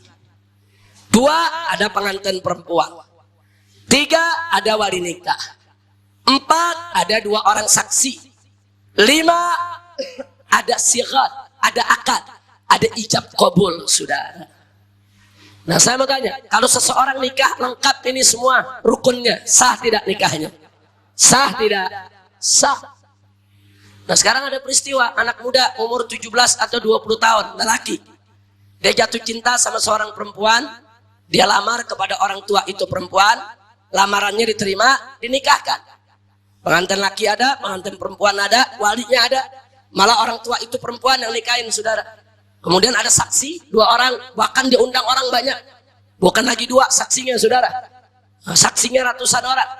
2, ada pengantin perempuan. 3, ada wali nikah. 4, ada 2 orang saksi. 5, ada sigat, ada akad, ada ijab kabul, saudara. Nah, saya mau tanya, kalau seseorang nikah lengkap ini semua rukunnya, sah tidak nikahnya? Sah tidak? Sah. Nah, sekarang ada peristiwa anak muda umur 17 atau 20 tahun, lelaki. Dia jatuh cinta sama seorang perempuan. Dia lamar kepada orang tua itu perempuan, lamarannya diterima, dinikahkan. Pengantin laki ada, pengantin perempuan ada, walinya ada. Malah orang tua itu perempuan yang nikahin, saudara. Kemudian ada saksi 2 orang, bahkan diundang orang banyak. Bukan lagi 2 saksinya, saudara. Nah, saksinya ratusan orang.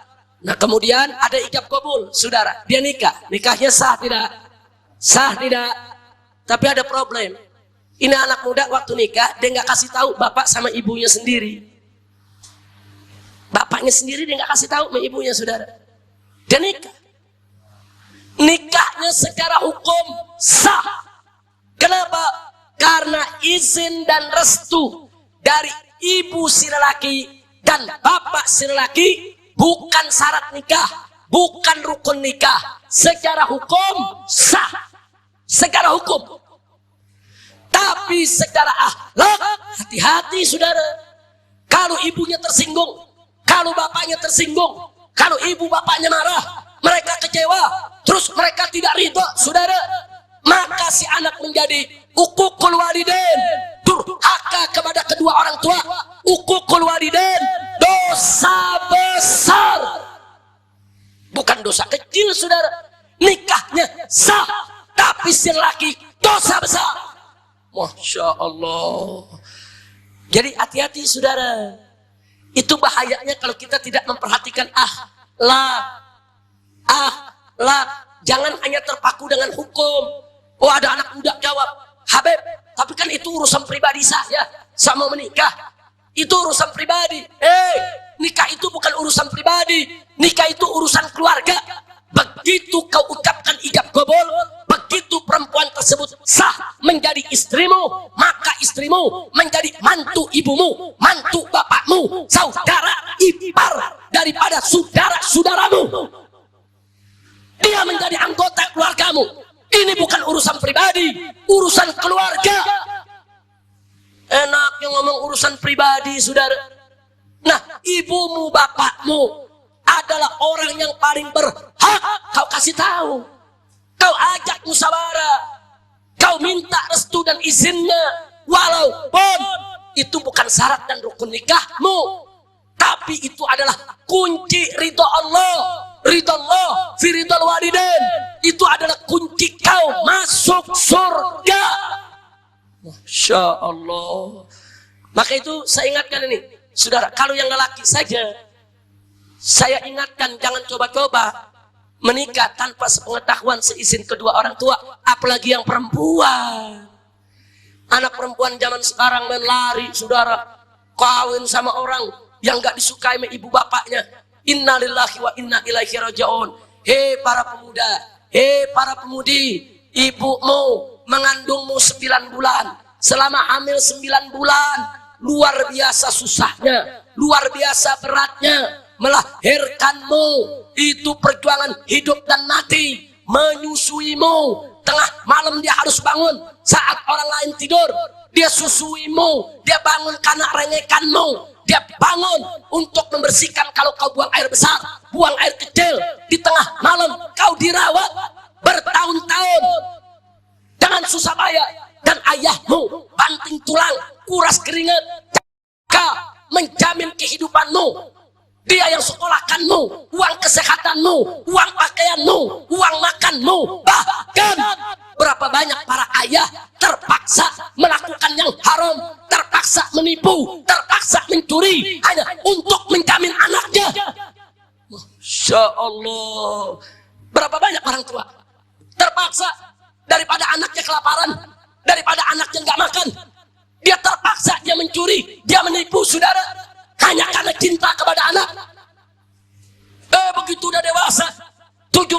Nah, kemudian ada ijab kabul, saudara. Dia nikah, nikahnya sah tidak? Sah tidak? Tapi ada problem. Ini anak muda waktu nikah, dia nggak kasih tahu bapak sama ibunya sendiri. Bapaknya sendiri dia nggak kasih tahu sama ibunya, saudara. Dia nikah. Nikahnya secara hukum sah. Kenapa? Karena izin dan restu dari ibu si lelaki dan bapak si lelaki bukan syarat nikah, bukan rukun nikah. Secara hukum sah. Secara hukum. Tapi secara akhlak, hati-hati, saudara. Kalau ibunya tersinggung, kalau bapaknya tersinggung, kalau ibu bapaknya marah, mereka kecewa, terus mereka tidak ridho, saudara, maka si anak menjadi uququl walidain, durhaka kepada kedua orang tua. Uququl walidain, dosa besar, bukan dosa kecil, saudara. Nikahnya sah, tapi si laki dosa besar. Masya Allah. Jadi hati-hati, saudara. Itu bahayanya kalau kita tidak memperhatikan akhlak. Jangan hanya terpaku dengan hukum. Oh, ada anak muda jawab, Habib, tapi kan itu urusan pribadi saya mau menikah. Itu urusan pribadi. Nikah itu bukan urusan pribadi. Nikah itu urusan keluarga. Begitu kau ucapkan ijab kabul, begitu perempuan tersebut sah menjadi istrimu, maka istrimu menjadi mantu ibumu, mantu bapakmu, saudara ipar daripada saudara-saudaramu. Dia menjadi anggota keluargamu. Ini bukan urusan pribadi, urusan keluarga. Enaknya ngomong urusan pribadi, saudara. Nah, ibumu, bapakmu adalah orang yang paling berhak kau kasih tahu. Kau ajak musyawarah, kau minta restu dan izinnya, walaupun itu bukan syarat dan rukun nikahmu, tapi itu adalah kunci ridho Allah. Ridho Allah fi ridhol walidain, itu adalah kunci kau masuk surga. Masya Allah. Maka itu saya ingatkan ini, saudara, kalau yang lelaki saja, saya ingatkan jangan coba-coba menikah tanpa sepengetahuan seizin kedua orang tua, apalagi yang perempuan. Anak perempuan zaman sekarang main lari, saudara, kawin sama orang yang gak disukai sama ibu bapaknya. Innalillahi wa inna ilaihi raji'un. Hei para pemuda, hei para pemudi, ibumu mengandungmu 9 bulan. Selama hamil 9 bulan, luar biasa susahnya, luar biasa beratnya. Melahirkanmu itu perjuangan hidup dan mati. Menyusuimu, tengah malam dia harus bangun saat orang lain tidur. Dia susuimu, dia bangun karena rengekanmu. Dia bangun untuk membersihkan kalau kau buang air besar, buang air kecil. Di tengah malam kau dirawat bertahun-tahun dengan susah payah. Dan ayahmu banting tulang, kuras keringat, jaga menjamin kehidupanmu. Dia yang sekolahkanmu, uang kesehatanmu, uang pakaianmu, uang makanmu. Bahkan berapa banyak para ayah terpaksa melakukan yang haram, terpaksa menipu, terpaksa mencuri hanya untuk menjamin anaknya. Masya Allah. Berapa banyak orang tua terpaksa daripada anaknya kelaparan, daripada anaknya nggak makan, dia terpaksa, dia mencuri, dia menipu, saudara, hanya karena cinta kepada anak. Begitu udah dewasa 17,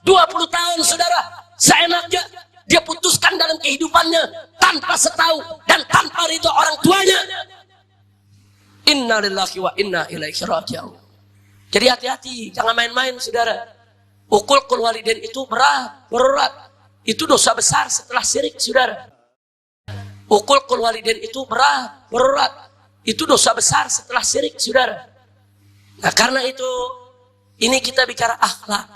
20 tahun, saudara, seenaknya dia putuskan dalam kehidupannya tanpa setahu dan tanpa ridho orang tuanya. Innalillahi wa inna ilaihi raji'un. Jadi hati-hati, jangan main-main, saudara. Uqul walidain itu berat. Itu dosa besar setelah syirik, saudara. Uqul walidain itu berat. Itu dosa besar setelah syirik, saudara. Nah, karena itu ini kita bicara akhlak.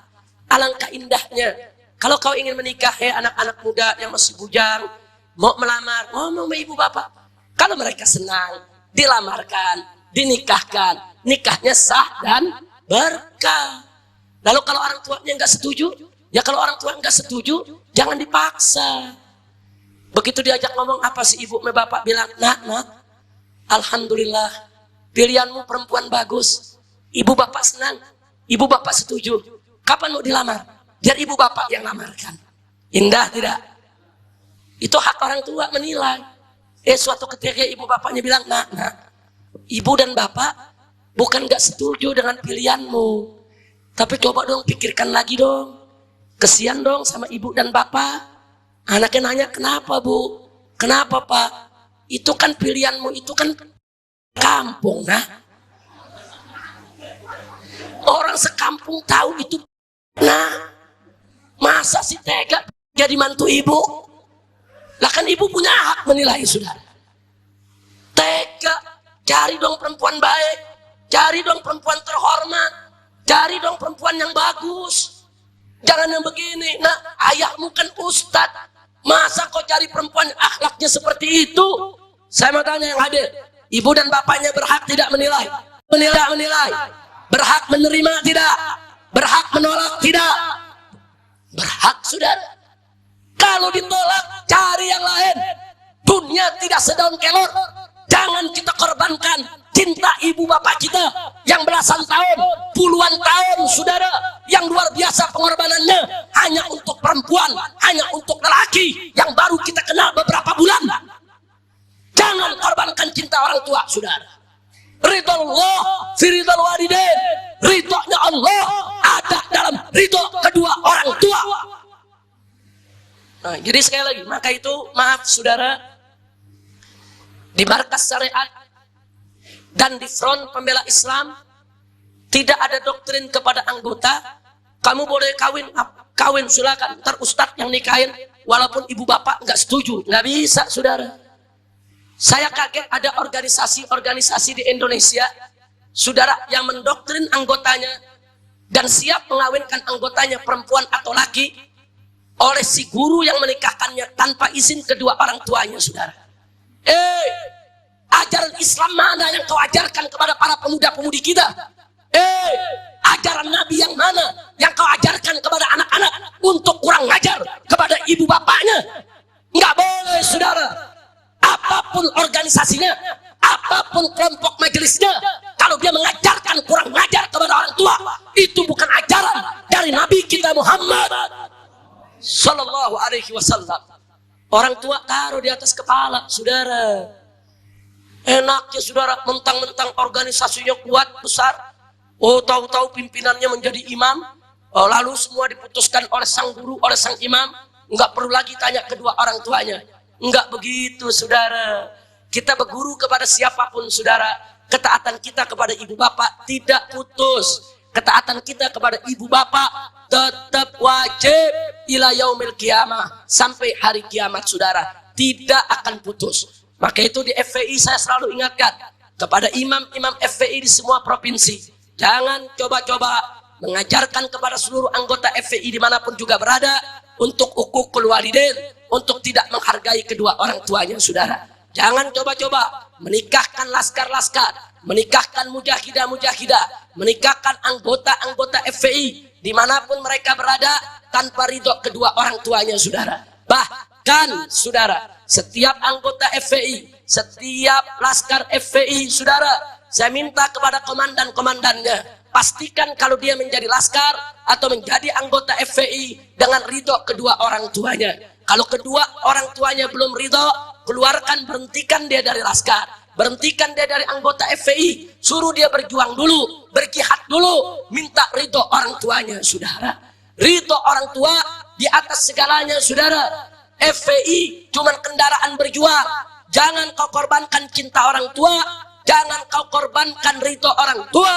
Alangkah indahnya kalau kau ingin menikah, anak-anak muda yang masih bujang, mau melamar, ngomong sama ibu bapak. Kalau mereka senang, dilamarkan, dinikahkan, nikahnya sah dan berkah. Lalu kalau orang tuanya nggak setuju, ya kalau orang tua nggak setuju, jangan dipaksa. Begitu diajak ngomong apa sih ibu sama bapak bilang, nak, alhamdulillah, pilihanmu perempuan bagus. Ibu bapak senang, ibu bapak setuju. Kapan mau dilamar? Biar ibu bapak yang lamarkan. Indah tidak? Itu hak orang tua menilai. Suatu ketika ibu bapaknya bilang, nak, ibu dan bapak bukan gak setuju dengan pilihanmu, tapi coba dong pikirkan lagi dong. Kesian dong sama ibu dan bapak. Anaknya nanya, kenapa bu? Kenapa pak? Itu kan pilihanmu, itu kan kampung, nah. Orang sekampung tahu itu. Nah, masa sih tega jadi mantu ibu? Lah kan ibu punya hak menilai, saudara. Tega, cari dong perempuan baik, cari dong perempuan terhormat, cari dong perempuan yang bagus. Jangan yang begini, nah ayahmu kan ustad, masa kau cari perempuan akhlaknya seperti itu? Saya mau tanya yang hadir, ibu dan bapaknya berhak tidak menilai? Menilai. Berhak menerima tidak? Berhak menolak tidak? Berhak, saudara. Kalau ditolak, cari yang lain. Dunia tidak sedaun kelor. Jangan kita korbankan cinta ibu bapak kita yang belasan tahun, puluhan tahun, saudara, yang luar biasa pengorbanannya hanya untuk perempuan, hanya untuk lelaki yang baru kita kenal beberapa bulan. Jangan korbankan cinta orang tua, saudara. Ridho Allah fi ridhal walidain. Ridhonya Allah ada dalam ridho kedua orang tua. Nah, jadi sekali lagi, maka itu maaf saudara, di markas syariat dan di front pembela Islam tidak ada doktrin kepada anggota. Kamu boleh kawin silakan, ntar ustadz yang nikahin walaupun ibu bapak nggak setuju. Nggak bisa, saudara. Saya kaget ada organisasi-organisasi di Indonesia, saudara, yang mendoktrin anggotanya dan siap mengawinkan anggotanya perempuan atau laki oleh si guru yang menikahkannya tanpa izin kedua orang tuanya, saudara. Ajaran Islam mana yang kau ajarkan kepada para pemuda-pemudi kita? Ajaran Nabi yang mana yang kau ajarkan kepada anak-anak untuk kurang ngajar kepada ibu bapaknya? Nggak boleh, saudara. Apapun organisasinya, apapun apapun kelompok majelisnya, kalau dia mengajarkan kurang ngajar kepada orang tua, itu bukan ajaran dari Nabi kita Muhammad Sallallahu Alaihi Wasallam. Orang tua taruh di atas kepala, saudara. Enaknya saudara, mentang-mentang organisasinya kuat besar, oh tahu-tahu pimpinannya menjadi imam, oh, lalu semua diputuskan oleh sang guru, oleh sang imam, enggak perlu lagi tanya kedua orang tuanya. Enggak begitu, saudara. Kita berguru kepada siapapun, saudara, ketaatan kita kepada ibu bapak tidak putus. Ketaatan kita kepada ibu bapak tetap wajib ila yaumil qiyamah, sampai hari kiamat, saudara, tidak akan putus. Maka itu di FPI saya selalu ingatkan kepada imam-imam FPI di semua provinsi, jangan coba-coba mengajarkan kepada seluruh anggota FPI dimanapun juga berada untuk uququl walidain, untuk tidak menghargai kedua orang tuanya, saudara. Jangan coba-coba menikahkan laskar-laskar, menikahkan mujahidah-mujahidah, menikahkan anggota-anggota FPI dimanapun mereka berada tanpa ridho kedua orang tuanya, saudara. Bahkan, saudara, setiap anggota FPI, setiap laskar FPI, saudara, saya minta kepada komandan-komandannya, pastikan kalau dia menjadi laskar atau menjadi anggota FPI dengan ridho kedua orang tuanya. Kalau kedua orang tuanya belum ridho, keluarkan, berhentikan dia dari laskar, berhentikan dia dari anggota FPI, suruh dia berjuang dulu, berjihad dulu, minta ridho orang tuanya, saudara. Ridho orang tua di atas segalanya, saudara. FPI cuma kendaraan berjuang. Jangan kau korbankan cinta orang tua, jangan kau korbankan ridho orang tua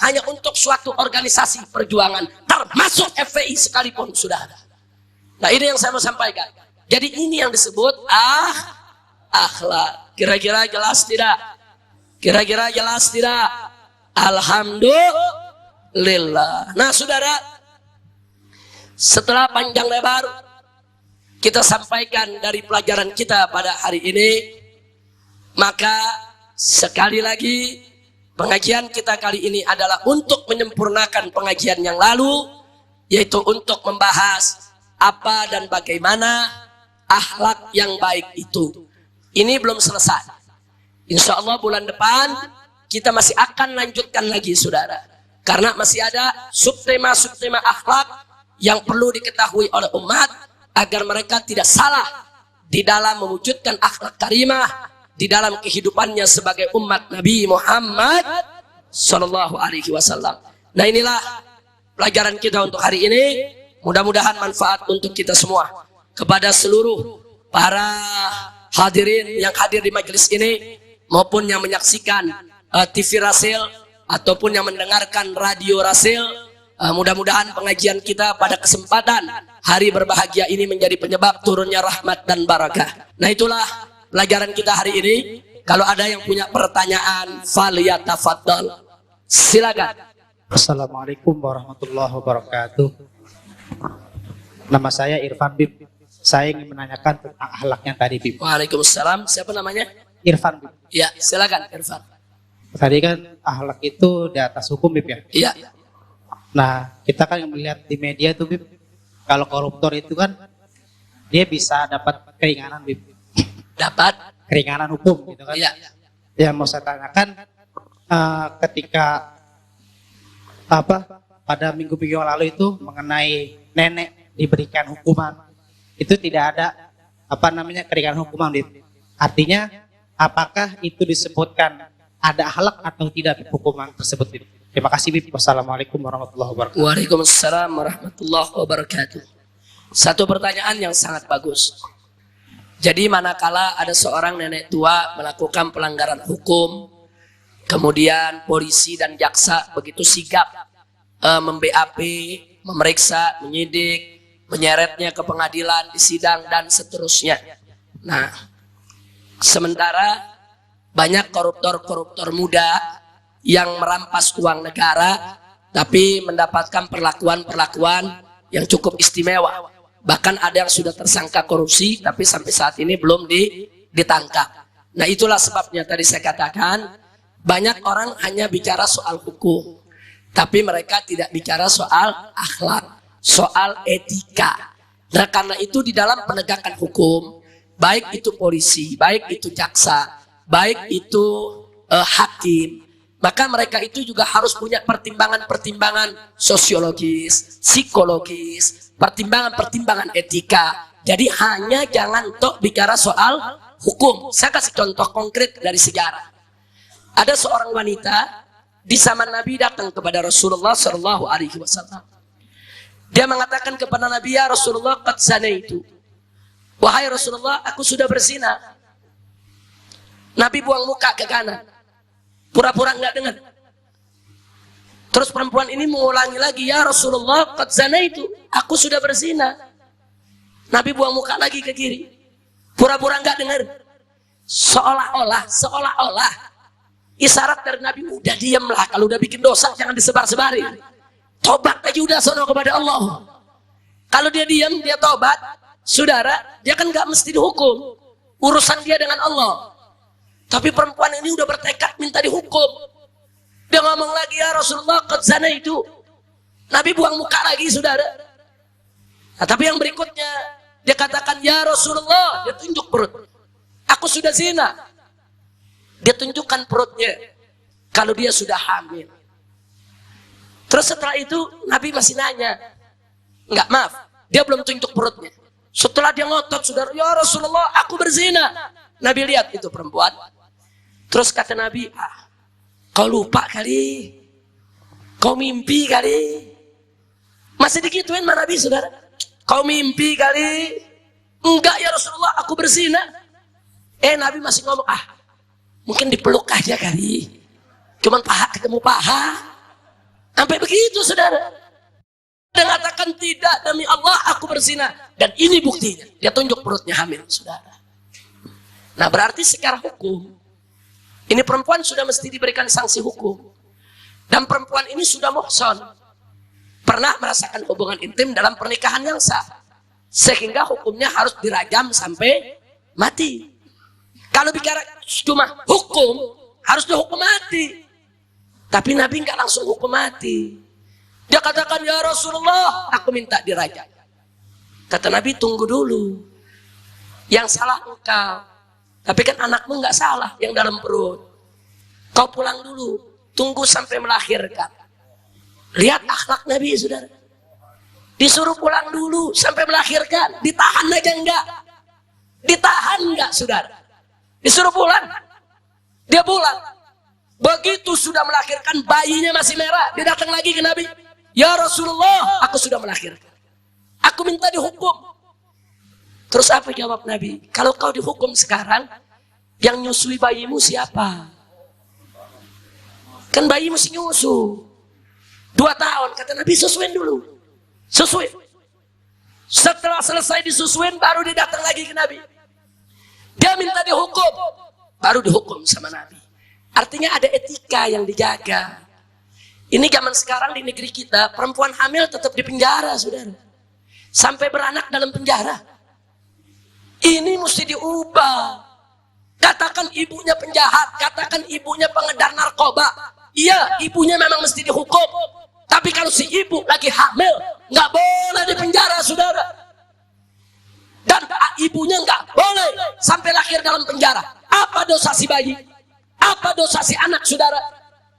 hanya untuk suatu organisasi perjuangan, termasuk FPI sekalipun, saudara. Nah, ini yang saya mau sampaikan. Jadi ini yang disebut akhlak. Kira-kira jelas tidak? Kira-kira jelas tidak? Alhamdulillah. Nah, saudara, setelah panjang lebar kita sampaikan dari pelajaran kita pada hari ini, maka sekali lagi pengajian kita kali ini adalah untuk menyempurnakan pengajian yang lalu, yaitu untuk membahas apa dan bagaimana akhlak yang baik itu. Ini belum selesai. Insya Allah bulan depan kita masih akan lanjutkan lagi, saudara, karena masih ada subtema-subtema akhlak yang perlu diketahui oleh umat agar mereka tidak salah di dalam mewujudkan akhlak karimah di dalam kehidupannya sebagai umat Nabi Muhammad Sallallahu Alaihi Wasallam. Nah, inilah pelajaran kita untuk hari ini. Mudah-mudahan manfaat untuk kita semua. Kepada seluruh para hadirin yang hadir di majelis ini maupun yang menyaksikan TV Rasil ataupun yang mendengarkan radio Rasil, mudah-mudahan pengajian kita pada kesempatan hari berbahagia ini menjadi penyebab turunnya rahmat dan barakah. Nah, itulah pelajaran kita hari ini. Kalau ada yang punya pertanyaan, falyatafaddal. Silakan. Assalamualaikum warahmatullahi wabarakatuh. Nama saya Irfan, Bib. Saya ingin menanyakan tentang akhlaknya tadi, Bib. Waalaikumsalam. Siapa namanya? Irfan, Bib. Ya, silakan Irfan. Tadi kan akhlak itu di atas hukum, Bib, ya? Iya. Nah, kita kan melihat di media tuh, Bib, kalau koruptor itu kan dia bisa dapat keringanan, Bib. Dapat Keringanan hukum gitu kan. Iya. Yang mau saya tanyakan, ketika pada minggu-minggu yang lalu itu mengenai nenek diberikan hukuman, itu tidak ada keringanan hukuman, Bib. Artinya apakah itu disebutkan ada akhlak atau tidak hukuman tersebut, Bib? Terima kasih, Bib. Wassalamualaikum warahmatullahi wabarakatuh. Waalaikumsalam warahmatullahi wabarakatuh. Satu pertanyaan yang sangat bagus. Jadi manakala ada seorang nenek tua melakukan pelanggaran hukum, kemudian polisi dan jaksa begitu sigap mem-BAP, memeriksa, menyidik, menyeretnya ke pengadilan, di sidang dan seterusnya. Nah, sementara banyak koruptor-koruptor muda yang merampas uang negara tapi mendapatkan perlakuan-perlakuan yang cukup istimewa. Bahkan ada yang sudah tersangka korupsi tapi sampai saat ini belum ditangkap. Nah, itulah sebabnya tadi saya katakan banyak orang hanya bicara soal hukum, tapi mereka tidak bicara soal akhlak, soal etika. Nah, karena itu di dalam penegakan hukum, baik itu polisi, baik itu jaksa, baik itu hakim, maka mereka itu juga harus punya pertimbangan-pertimbangan sosiologis, psikologis, pertimbangan-pertimbangan etika. Jadi hanya jangan tok bicara soal hukum. Saya kasih contoh konkret dari sejarah. Ada seorang wanita di zaman Nabi datang kepada Rasulullah Shallallahu Alaihi Wasallam. Dia mengatakan kepada Nabi, ya Rasulullah, qad zanaitu. Wahai Rasulullah, aku sudah berzina. Nabi buang muka ke kanan, pura-pura nggak dengar. Terus perempuan ini mengulangi lagi, ya Rasulullah, qad zanaitu. Aku sudah berzina. Nabi buang muka lagi ke kiri, pura-pura nggak dengar. Seolah-olah isyarat dari Nabi, udah diamlah, kalau udah bikin dosa jangan disebar-sebarin. Tobat aja udah sono kepada Allah. Kalau dia diam, dia tobat, saudara, dia kan nggak mesti dihukum. Urusan dia dengan Allah. Tapi perempuan ini udah bertekad minta dihukum. Dia ngomong lagi, ya Rasulullah, qad zanaitu. Nabi buang muka lagi, saudara. Nah, tapi yang berikutnya, dia katakan, ya Rasulullah, dia tunjuk perut. Aku sudah zina. Dia tunjukkan perutnya. Kalau dia sudah hamil. Terus setelah itu Nabi masih nanya, enggak, maaf, dia belum tunjuk perutnya. Setelah dia ngotot, saudara, ya Rasulullah, aku berzina. Nabi lihat itu perempuan. Terus kata Nabi, kau lupa kali, kau mimpi kali. Masih digituin sama Nabi, saudara. Kau mimpi kali. Enggak ya Rasulullah, aku berzina. Nabi masih ngomong, mungkin dipeluk aja kali. Cuman paha ketemu paha. Sampai begitu, saudara. Dia mengatakan, tidak, demi Allah aku berzina. Dan ini buktinya. Dia tunjuk perutnya hamil, saudara. Nah, berarti secara hukum, ini perempuan sudah mesti diberikan sanksi hukum. Dan perempuan ini sudah muhsan. Pernah merasakan hubungan intim dalam pernikahan yang sah. Sehingga hukumnya harus dirajam sampai mati. Kalau bicara cuma hukum, harus dihukum mati. Tapi Nabi nggak langsung hukum mati. Dia katakan, ya Rasulullah, aku minta dirajam. Kata Nabi, tunggu dulu. Yang salah engkau. Tapi kan anakmu nggak salah yang dalam perut. Kau pulang dulu. Tunggu sampai melahirkan. Lihat akhlak Nabi, saudara. Disuruh pulang dulu sampai melahirkan. Ditahan aja enggak. Ditahan enggak, saudara. Disuruh pulang. Dia pulang. Begitu sudah melahirkan, bayinya masih merah. Dia datang lagi ke Nabi. Ya Rasulullah, aku sudah melahirkan. Aku minta dihukum. Terus apa jawab Nabi? Kalau kau dihukum sekarang, yang nyusui bayimu siapa? Kan bayi mesti nyusu. 2 tahun, kata Nabi, susuin dulu. Susuin. Setelah selesai disusuin, baru dia datang lagi ke Nabi. Dia minta dihukum. Baru dihukum sama Nabi. Artinya ada etika yang dijaga. Ini zaman sekarang di negeri kita, perempuan hamil tetap di penjara, saudara. Sampai beranak dalam penjara. Ini mesti diubah. Katakan ibunya penjahat, katakan ibunya pengedar narkoba. Iya, ibunya memang mesti dihukum. Tapi kalau si ibu lagi hamil, nggak boleh di penjara, saudara. Dan ibunya nggak boleh sampai lahir dalam penjara. Apa dosa si bayi? Apa dosa si anak, saudara?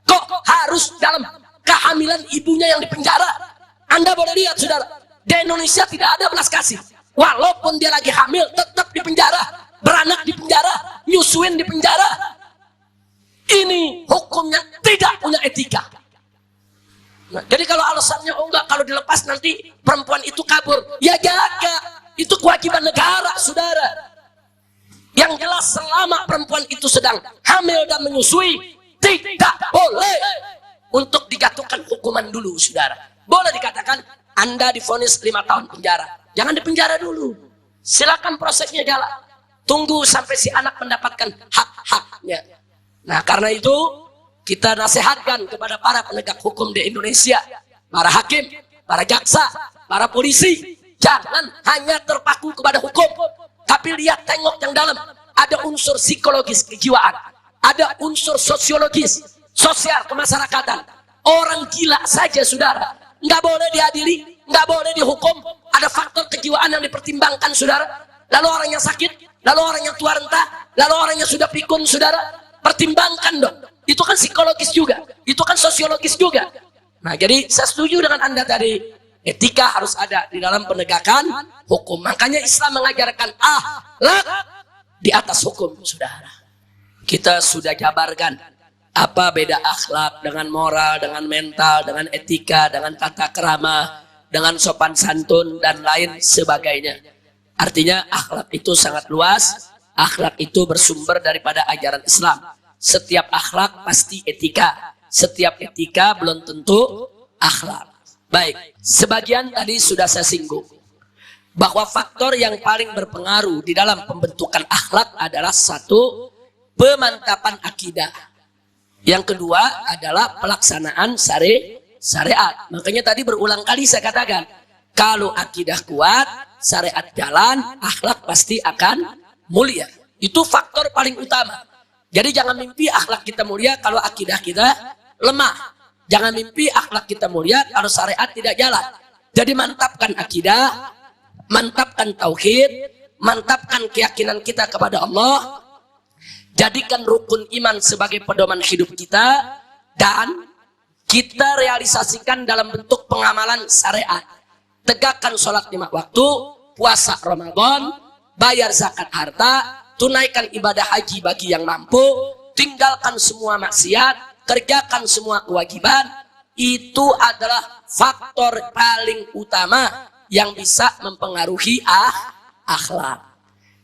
Kok harus dalam kehamilan ibunya yang dipenjara? Anda boleh lihat, saudara, di Indonesia tidak ada belas kasih. Walaupun dia lagi hamil, tetap di penjara. Beranak di penjara, nyusuin di penjara. Ini hukumnya tidak punya etika. Nah, jadi kalau alasannya, oh enggak, kalau dilepas nanti perempuan itu kabur. Ya jaga, itu kewajiban negara, saudara. Yang jelas selama perempuan itu sedang hamil dan menyusui, tidak boleh untuk dijatuhkan hukuman dulu, saudara. Boleh dikatakan Anda divonis 5 tahun penjara. Jangan dipenjara dulu. Silakan prosesnya jalan. Tunggu sampai si anak mendapatkan hak-haknya. Nah, karena itu kita nasihatkan kepada para penegak hukum di Indonesia, para hakim, para jaksa, para polisi, jangan hanya terpaku kepada hukum. Tapi lihat, tengok yang dalam. Ada unsur psikologis kejiwaan. Ada unsur sosiologis, sosial kemasyarakatan. Orang gila saja, saudara, nggak boleh diadili, nggak boleh dihukum. Ada faktor kejiwaan yang dipertimbangkan, saudara. Lalu orang yang sakit, lalu orang yang tua renta, lalu orang yang sudah pikun, saudara. pertimbangkan dong. Itu kan psikologis juga, itu kan sosiologis juga. Nah, jadi saya setuju dengan Anda tadi. Etika harus ada di dalam penegakan hukum. Makanya Islam mengajarkan akhlak di atas hukum, saudara. Kita sudah jabarkan apa beda akhlak dengan moral, dengan mental, dengan etika, dengan tata krama, dengan sopan santun dan lain sebagainya. Artinya akhlak itu sangat luas. Akhlak itu bersumber daripada ajaran Islam. Setiap akhlak pasti etika. Setiap etika belum tentu akhlak. Baik, sebagian tadi sudah saya singgung bahwa faktor yang paling berpengaruh di dalam pembentukan akhlak adalah satu, pemantapan akidah. Yang kedua adalah pelaksanaan syariat. Makanya tadi berulang kali saya katakan, kalau akidah kuat, syariat jalan, akhlak pasti akan mulia. Itu faktor paling utama. Jadi jangan mimpi akhlak kita mulia kalau akidah kita lemah. Jangan mimpi akhlak kita mulia kalau syariat tidak jalan. Jadi mantapkan akidah, mantapkan tauhid, mantapkan keyakinan kita kepada Allah, jadikan rukun iman sebagai pedoman hidup kita, dan kita realisasikan dalam bentuk pengamalan syariat. Tegakkan sholat 5 waktu, puasa Ramadan, bayar zakat harta, tunaikan ibadah haji bagi yang mampu, tinggalkan semua maksiat, kerjakan semua kewajiban. Itu adalah faktor paling utama yang bisa mempengaruhi akhlak.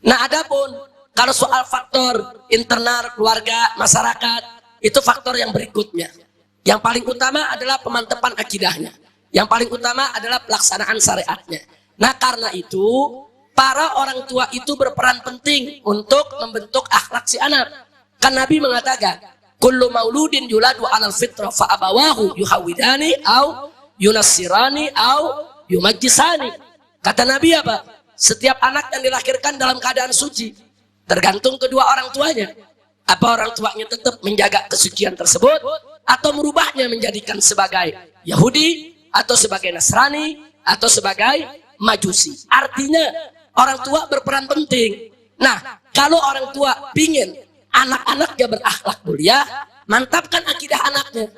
Nah, adapun kalau soal faktor internal, keluarga, masyarakat, itu faktor yang berikutnya. Yang paling utama adalah pemantapan akidahnya. Yang paling utama adalah pelaksanaan syariatnya. Nah, karena itu para orang tua itu berperan penting untuk membentuk akhlak si anak. Kan Nabi mengatakan, kullu mauludin yuladu 'alal fitrah fa abawahu yuhawidani au yunassirani au yumajjisani. Kata Nabi apa? Setiap anak yang dilahirkan dalam keadaan suci, tergantung kedua orang tuanya. Apa orang tuanya tetap menjaga kesucian tersebut atau merubahnya menjadikan sebagai Yahudi atau sebagai Nasrani atau sebagai Majusi. Artinya orang tua berperan penting. Nah, kalau orang tua pingin anak-anaknya berakhlak mulia, mantapkan akidah anaknya.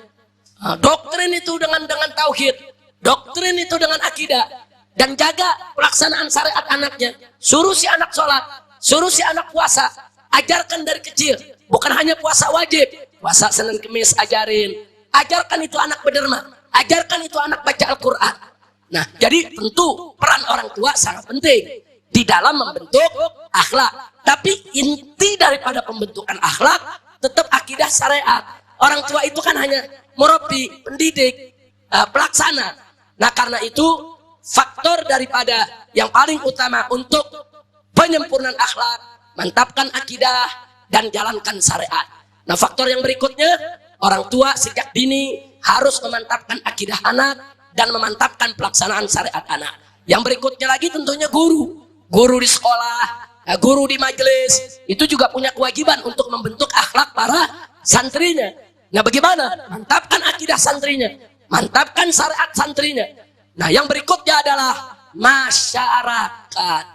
Nah, doktrin itu dengan tauhid, doktrin itu dengan akidah, dan jaga pelaksanaan syariat anaknya. Suruh si anak sholat, suruh si anak puasa, ajarkan dari kecil. Bukan hanya puasa wajib, puasa Senin Kemis ajarin. Ajarkan itu anak berderma, ajarkan itu anak baca Al-Quran. Nah, jadi tentu peran orang tua sangat penting di dalam membentuk akhlak. Tapi inti daripada pembentukan akhlak tetap akidah syariat. Orang tua itu kan hanya murabi, pendidik, pelaksana. Nah, karena itu faktor daripada yang paling utama untuk penyempurnaan akhlak, mantapkan akidah dan jalankan syariat. Nah, faktor yang berikutnya, orang tua sejak dini harus memantapkan akidah anak dan memantapkan pelaksanaan syariat anak. Yang berikutnya lagi tentunya guru. Guru di sekolah, guru di majelis, itu juga punya kewajiban untuk membentuk akhlak para santrinya. Nah, bagaimana? Mantapkan akidah santrinya, mantapkan syariat santrinya. Nah, yang berikutnya adalah masyarakat.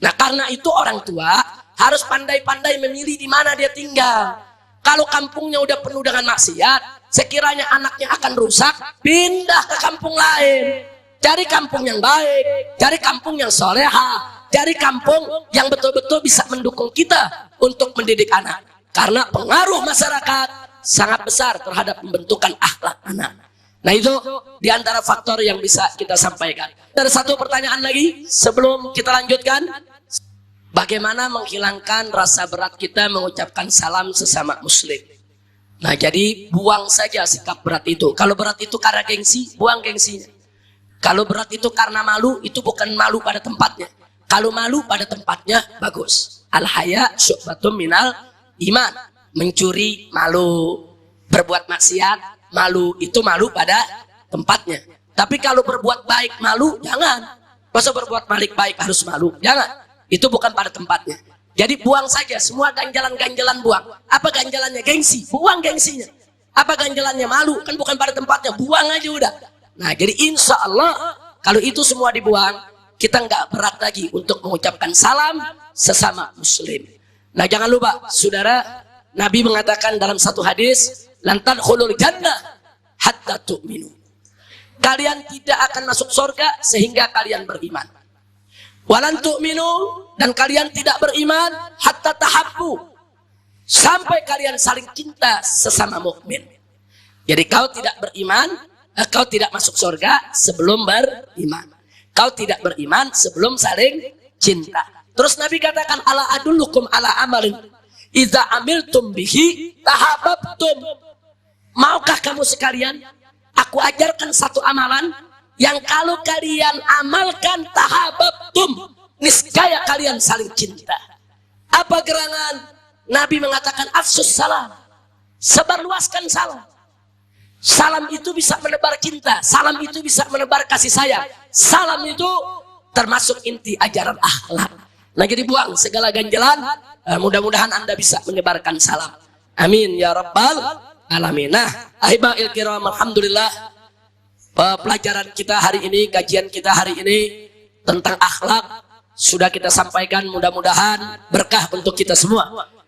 Nah, karena itu orang tua harus pandai-pandai memilih di mana dia tinggal. Kalau kampungnya udah penuh dengan maksiat, sekiranya anaknya akan rusak, pindah ke kampung lain. Cari kampung yang baik, cari kampung yang soleha, cari kampung yang betul-betul bisa mendukung kita untuk mendidik anak. Karena pengaruh masyarakat sangat besar terhadap pembentukan akhlak anak. Nah, itu diantara faktor yang bisa kita sampaikan. Ada satu pertanyaan lagi sebelum kita lanjutkan. Bagaimana menghilangkan rasa berat kita mengucapkan salam sesama muslim? Nah, jadi buang saja sikap berat itu. Kalau berat itu karena gengsi, buang gengsinya. Kalau berat itu karena malu, itu bukan malu pada tempatnya. Kalau malu pada tempatnya, bagus. Al-haya syu'batun minal iman. Mencuri, malu. Berbuat maksiat, malu. Itu malu pada tempatnya. Tapi kalau berbuat baik, malu, jangan. Masa berbuat baik harus malu? Jangan. Itu bukan pada tempatnya. Jadi buang saja semua ganjalan-ganjalan, buang. Apa ganjalannya? Gengsi. Buang gengsinya. Apa ganjalannya? Malu. Kan bukan pada tempatnya. Buang aja udah. Nah, jadi insya Allah kalau itu semua dibuang, kita nggak berat lagi untuk mengucapkan salam sesama muslim. Nah, jangan lupa saudara, Nabi mengatakan dalam satu hadis, lan tadkhulul jannah hatta tu'minu. Kalian tidak akan masuk surga sehingga kalian beriman. Walan tu'minu, dan kalian tidak beriman hatta tahabbu, sampai kalian saling cinta sesama mukmin. Jadi kau tidak beriman, kau tidak masuk surga sebelum beriman. Kau tidak beriman sebelum saling cinta. Terus Nabi katakan, ala adullukum ala amalin idza amiltum bihi tahabbtum. Maukah kamu sekalian aku ajarkan satu amalan yang kalau kalian amalkan tahabbtum, niscaya kalian saling cinta. Apa gerangan? Nabi mengatakan afsus salam, sebarluaskan salam. Salam itu bisa menebar cinta, salam itu bisa menebar kasih sayang, salam itu termasuk inti ajaran akhlak. Nah, jadi buang segala ganjalan, mudah-mudahan Anda bisa menyebarkan salam. Amin ya rabbal alamin. Nah, ahibahil kiram, alhamdulillah pelajaran kita hari ini, kajian kita hari ini tentang akhlak sudah kita sampaikan, mudah-mudahan berkah untuk kita semua.